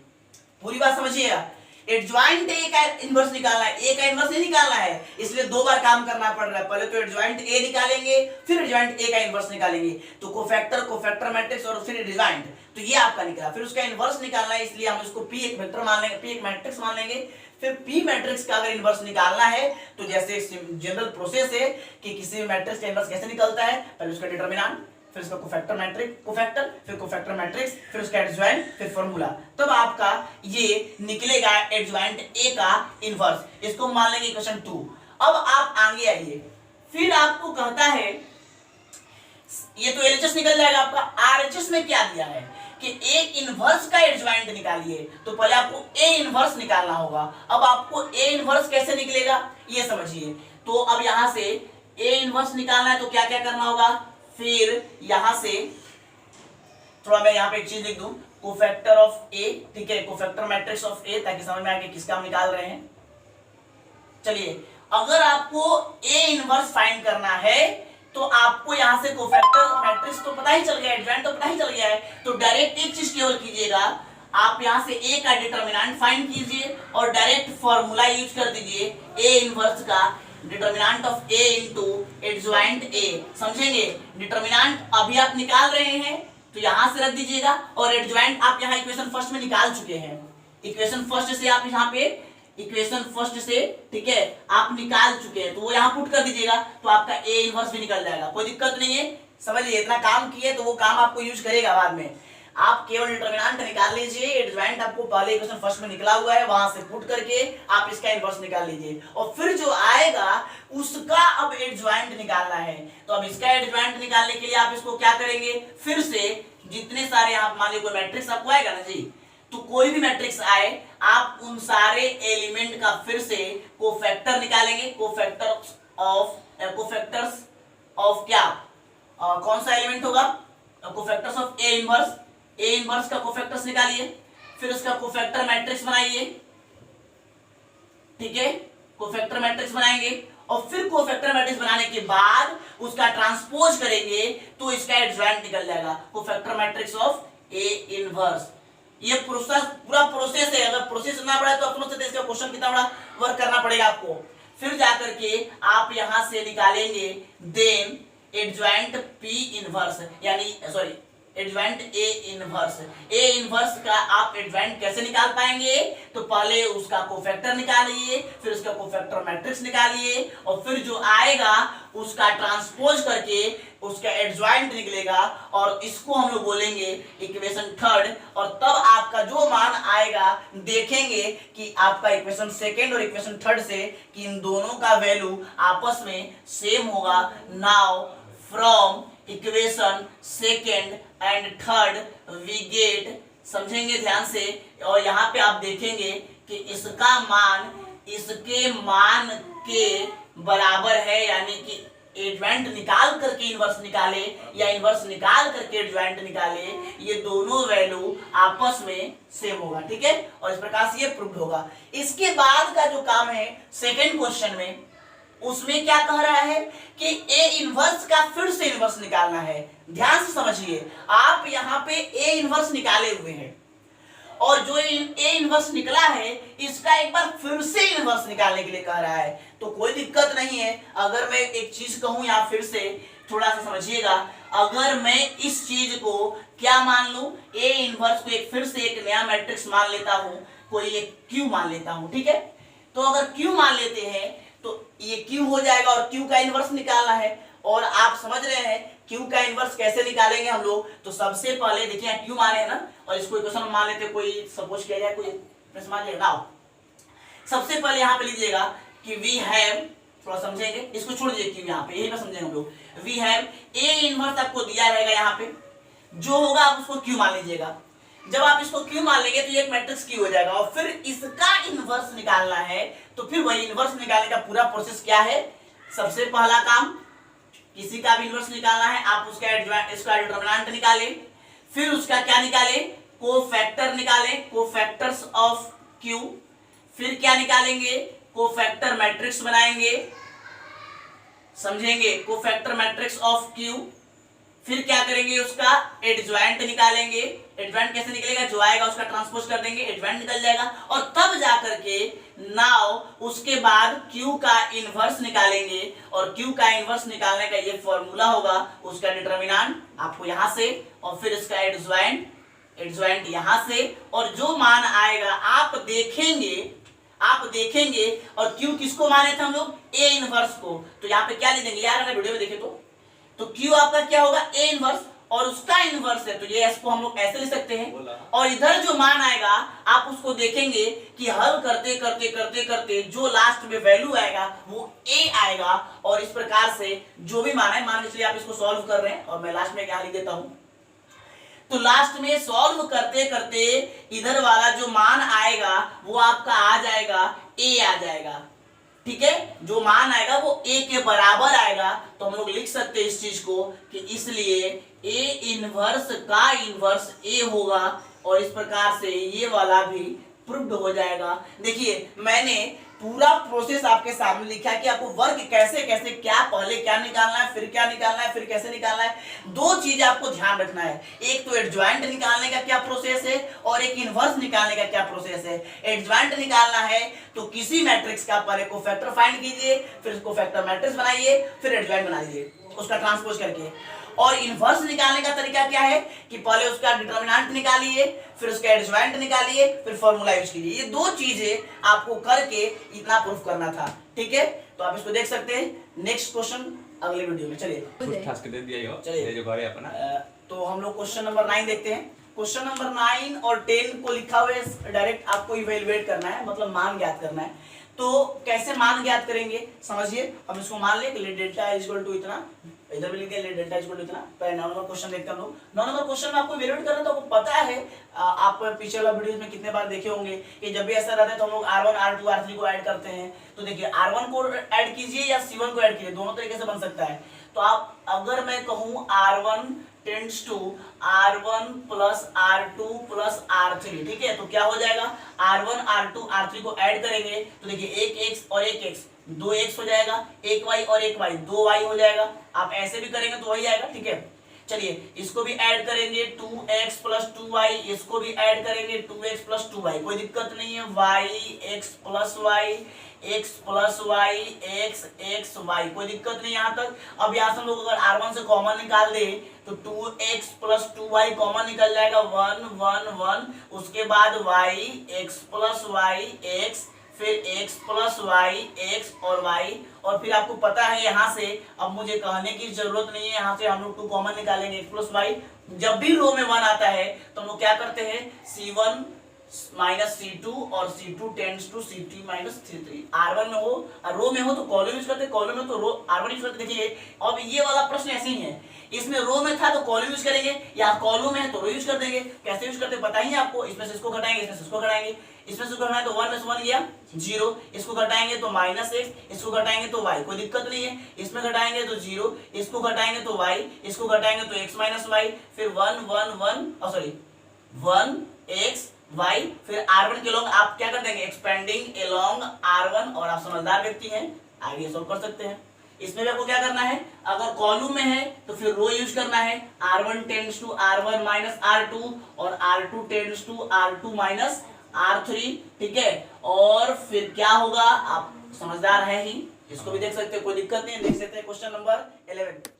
पूरी बात समझिएगा। एडजॉइंट ए का इनवर्स निकालना है, ए का इनवर्स नहीं निकालना है, इसलिए दो बार काम करना पड़ रहा है। पहले तो एडजॉइंट ए निकालेंगे, फिर एडजॉइंट ए का इनवर्स निकालेंगे। तो कोफैक्टर, कोफैक्टर मैट्रिक्स और फिर एडजॉइंट, तो ये आपका निकला। फिर उसका इनवर्स निकालना है, इसलिए हम इसको पी एक वेक्टर मान लेंगे, पी एक मैट्रिक्स मान लेंगे। फिर पी मैट्रिक्स का अगर इनवर्स निकालना है तो जैसे जनरल प्रोसेस है कि किसी भी मैट्रिक्स का इनवर्स कैसे निकलता है, पहले उसका डिटर्मिनेंट, फिर उसका कोफैक्टर मैट्रिक्स, कोफैक्टर, फिर कोफैक्टर मैट्रिक्स, फिर उसका एडजॉइंट, फिर फार्मूला, तब आपका ये निकलेगा एडजॉइंट ए का इनवर्स। इसको मान लेंगे इक्वेशन 2। अब आप आगे आइए, फिर आपको कहता है, ये तो एलएचएस निकल जाएगा आपका। आरएचएस में क्या दिया है कि ए इनवर्स का एडजॉइंट निकालिए, तो पहले आपको ए इनवर्स निकालना होगा। अब आपको ए इनवर्स कैसे निकलेगा ये समझिए। तो अब यहां से ए इनवर्स निकालना है तो क्या क्या करना होगा, फिर यहां से थोड़ा मैं यहां पे एक चीज लिख दूं, कोफैक्टर ऑफ ए, ठीक है, कोफैक्टर मैट्रिक्स ऑफ ए, ताकि समझ में आए किसका हम निकाल रहे हैं। चलिए, अगर आपको ए इनवर्स फाइंड करना है तो आपको यहां से कोफैक्टर मैट्रिक्स तो पता ही चल गया, एडजॉइंट तो पता ही चल गया है, तो डायरेक्ट एक चीज केवल कीजिएगा, आप यहां से ए का डिटर्मिनेंट फाइंड कीजिए और डायरेक्ट फॉर्मूला यूज कर दीजिए ए इनवर्स का, determinant of A into adjoint A. समझेंगे, डिटर्मिनेंट अभी आप निकाल रहे हैं तो यहां से रख दीजिएगा और एडजॉइंट आप यहां इक्वेशन फर्स्ट में निकाल चुके हैं। इक्वेशन फर्स्ट से आप यहां पे इक्वेशन फर्स्ट से, ठीक है, आप निकाल चुके हैं तो वो यहां पुट कर दीजिएगा, तो आपका ए इनवर्स भी निकल जाएगा, कोई दिक्कत नहीं है। समझिए, इतना काम किए तो वो काम आपको यूज करेगा बाद में। आप केवल डिटर्मिनेंट निकाल लीजिए, एडजॉइंट आपको पहले इक्वेशन फर्स्ट में निकला हुआ है, वहां से पुट करके आप इसका इनवर्स निकाल लीजिए और फिर जो आएगा उसका अब एडजॉइंट निकालना है। तो अब इसका एडजॉइंट निकालने के लिए आप इसको क्या करेंगे, फिर से जितने सारे आप मान लीजिए कोई मैट्रिक्स आपको आएगा ना जी, तो कोई भी मैट्रिक्स आए आप उन सारे एलिमेंट का फिर से कोफैक्टर निकालेंगे, कोफैक्टर्स ऑफ क्या, कौन सा एलिमेंट होगा, cofactors of A inverse, A inverse का कोफैक्टर्स निकालिए, फिर उसका कोफैक्टर मैट्रिक्स बनाइए, ठीक है, कोफैक्टर मैट्रिक्स बनाएंगे और फिर कोफैक्टर मैट्रिक्स बनाने के बाद उसका ट्रांसपोज करेंगे तो इसका एडजॉइंट निकल जाएगा, cofactor matrix of A inverse. ये प्रोसेस पूरा प्रोसेस है, अगर प्रोसेस ना पड़ा तो अपनों से इसका क्वेश्चन कितना बड़ा वर्क करना पड़ेगा आपको। फिर जाकर के आप यहां से निकालेंगे देन एडजॉइंट पी इनवर्स, यानी sorry adjoint A inverse. A inverse का आप एडजॉइंट कैसे निकाल पाएंगे, तो पहले उसका कोफैक्टर निकालिए, फिर उसका कोफैक्टर मैट्रिक्स निकालिए और फिर जो आएगा उसका ट्रांसपोज करके उसका एडजॉइंट निकलेगा और इसको हम लोग बोलेंगे इक्वेशन थर्ड। और तब आपका जो मान आएगा देखेंगे कि आपका इक्वेशन सेकेंड और इक्वेशन थर्ड से कि इन दोनों का वैल्यू आपस में सेम होगा। Now from equation second and third we get, समझेंगे ध्यान से, और यहाँ पे आप देखेंगे कि इसका मान इसके मान के बराबर है, यानी कि एडजॉइंट निकाल करके इनवर्स निकाले या इनवर्स निकाल करके एडजॉइंट निकाले, ये दोनों वैल्यू आपस में सेम होगा, ठीक है। और इस प्रकार से ये प्रूव्ड होगा। इसके बाद का जो काम है सेकेंड क्वेश्चन में, उसमें क्या कह रहा है कि ए इनवर्स का फिर से इनवर्स निकालना है। ध्यान से समझिए, आप यहाँ पे ए इनवर्स निकाले हुए हैं और जो ए इनवर्स निकला है इसका एक बार फिर से इनवर्स निकालने के लिए कह रहा है। तो कोई दिक्कत नहीं है, अगर मैं एक चीज कहूं यहाँ फिर से थोड़ा सा समझिएगा, अगर मैं इस चीज को क्या मान लूं, ए इनवर्स को एक फिर से एक नया मैट्रिक्स मान लेता हूं, कोई एक क्यू मान लेता हूं, ठीक है। तो अगर क्यू मान लेते हैं तो ये क्यू हो जाएगा और क्यू का इनवर्स निकालना है। और आप समझ रहे हैं क्यू का इनवर्स कैसे निकालेंगे हम लोग, तो सबसे पहले देखिए क्यू माने है ना, और इसको इक्वेशन मान लेते, कोई सपोज किया जाए, कोई प्रश्न मान लिया ना। सबसे पहले यहाँ पे लीजिएगा कि वी हैव, थोड़ा समझेंगे, इसको छोड़ दीजिए क्यू, यहाँ पे यही पे समझेंगे हम लोग। वी हैव ए इनवर्स आपको दिया रहेगा, यहाँ पे जो होगा आप उसको क्यू मान लीजिएगा। जब आप इसको क्यू मान लेंगे तो ये एक मैट्रिक्स क्यू हो जाएगा और फिर इसका इनवर्स निकालना है। तो फिर वही इनवर्स निकालने का पूरा प्रोसेस क्या है, सबसे पहला काम किसी का भी इनवर्स निकालना है, आप उसका डिटरमिनेंट निकाले, फिर उसका क्या निकाले, कोफैक्टर निकाले, कोफैक्टर्स ऑफ क्यू, फिर क्या निकालेंगे, कोफैक्टर मैट्रिक्स बनाएंगे, समझेंगे, कोफैक्टर मैट्रिक्स ऑफ क्यू, फिर क्या करेंगे, उसका एडजॉइंट निकालेंगे। एडजॉइंट कैसे निकलेगा, जो आएगा उसका ट्रांसपोज कर देंगे, एडजॉइंट निकल जाएगा। और तब जाकर के नाउ उसके बाद क्यू का इनवर्स निकालेंगे और क्यू का इनवर्स निकालने का ये फॉर्मूला होगा, उसका डिटरमिनेंट आपको यहां से और फिर इसका एडजॉइंट यहां से, और जो मान आएगा आप देखेंगे। और क्यू किसको माने थे हम लोग, ए इनवर्स को, तो यहाँ पे क्या ले देंगे यार, अगर वीडियो में देखे तो क्यू आपका क्या होगा, ए इनवर्स, और उसका इनवर्स है तो ये एस को हम लोग ऐसे लिख सकते हैं। और इधर जो मान आएगा आप उसको देखेंगे कि हल करते करते करते करते जो लास्ट में वैल्यू आएगा वो ए आएगा। और इस प्रकार से जो भी मान है, मान लीजिए आप इसको सॉल्व कर रहे हैं और मैं लास्ट में क्या लिख देता हूं, तो लास्ट में सॉल्व करते करते इधर वाला जो मान आएगा वो आपका आ जाएगा, ए आ जाएगा, ठीक है। जो मान आएगा वो ए के बराबर आएगा। तो हम लोग लिख सकते हैं इस चीज को कि इसलिए ए इनवर्स का इनवर्स ए होगा और इस प्रकार से ये वाला भी प्रूव्ड हो जाएगा। देखिए मैंने पूरा प्रोसेस आपके सामने लिखा है कि आपको वर्क कैसे कैसे, क्या पहले क्या निकालना है, फिर क्या निकालना है, फिर कैसे निकालना है। दो चीज आपको ध्यान रखना है, एक तो एडजॉइंट निकालने का क्या प्रोसेस है और एक इनवर्स निकालने का क्या प्रोसेस है। एडजॉइंट निकालना है तो किसी मैट्रिक्स का पहले कोफैक्टर फाइंड कीजिए, फिर कोफैक्टर मैट्रिक्स बनाइए, फिर एडजॉइंट बनाइए उसका ट्रांसपोज करके। और इनवर्स निकालने का तरीका क्या है कि पहले उसका डिटरमिनेंट निकालिए, फिर उसका एडजॉइंट निकालिए, फिर फॉर्मूला यूज कीजिए। ये दो चीजें आपको करके इतना प्रूफ करना था, ठीक है। तो आप इसको देख सकते हैं। नेक्स्ट क्वेश्चन अगले वीडियो में, चलिए तो हम लोग क्वेश्चन नंबर 9 देखते हैं। क्वेश्चन नंबर 9 और 10 को लिखा हुआ है, डायरेक्ट आपको इवेलुएट करना है, मतलब मान ज्ञात करना है। तो कैसे मान ज्ञात करेंगे समझिए। हम इसको मान ले कि let delta is equal to इतना, इधर भी लिख दिया let delta is equal to इतना। पहले 9 नंबर क्वेश्चन देखते हैं हम लोग। 9 नंबर क्वेश्चन में आपको इवेलुएट करना, तो आपको पता है, आप पीछे वाला वीडियो में कितने बार देखे होंगे कि जब भी ऐसा रहता है तो हम लोग R1 R2 R3 को ऐड करते हैं। तो देखिए R1 को ऐड कीजिए या C1 को ऐड कीजिए, दोनों तरीके से बन सकता है। तो आप अगर मैं कहूँ R1 tends to R1 plus R2 plus R3, ठीक है। तो क्या हो जाएगा, R1 R2 R3 को ऐड करेंगे तो देखिए एक x और एक x, 2x हो जाएगा, एक y और एक y, 2y हो जाएगा। आप ऐसे भी करेंगे तो वही आएगा, ठीक है। चलिए इसको भी ऐड करेंगे 2x प्लस 2y, इसको भी ऐड करेंगे 2x प्लस 2y, कोई दिक्कत नहीं है। y x plus y, x plus y, x y, कोई दिक्कत नहीं यहाँ तक। अब यहाँ से हम लोग अगर R1 से कॉमन निकाल दे तो 2x प्लस 2y कॉमन निकल जाएगा, 1 1 1। उसके बाद y x plus y x, फिर x प्लस वाई x और y, और फिर आपको पता है यहाँ से अब मुझे कहने की जरूरत नहीं है, यहाँ से हम लोग 2 कॉमन निकालेंगे, x प्लस वाई। जब भी रो में 1 आता है तो हम लोग क्या करते हैं, C1 माइनस C2 और C2 tends to C3 minus C3। R1 में हो रो में हो तो कॉलम यूज करते, कॉलम में तो रो R1 यूज करते। देखिए अब ये वाला प्रश्न ऐसे ही है, इसमें रो में था तो कॉलम यूज करेंगे, या कॉलम में है तो रो यूज कर देंगे। कैसे यूज करते पता ही है आपको, इसमें से इसको घटाएंगे, इसमें से इसको घटाएंगे, इसमें से घटाएंगे तो 1 में से 1 गया 0, इसको घटाएंगे तो माइनस x, इसको घटाएंगे तो y, कोई दिक्कत नहीं है। इसमें घटाएंगे तो 0, इसको घटाएंगे तो y, इसको घटाएंगे तो x माइनस y, फिर 1 1 1 सॉरी 1x y, फिर R1 के लॉन्ग आप क्या कर देंगे, एक्सपेंडिंग एलोंग R1, और आप समझदार व्यक्ति हैं आगे सॉल्व कर सकते हैं। इसमें भी आपको क्या करना है, अगर कॉलम में है तो फिर रो यूज करना है, R1 tends to R1 minus R2 और R2 tends to R2 minus R3, ठीक है। और फिर क्या होगा, आप समझदार है ही, इसको भी देख सकते हैं, कोई दिक्कत नहीं है। देख सकते हैं क्वेश्चन नंबर 11।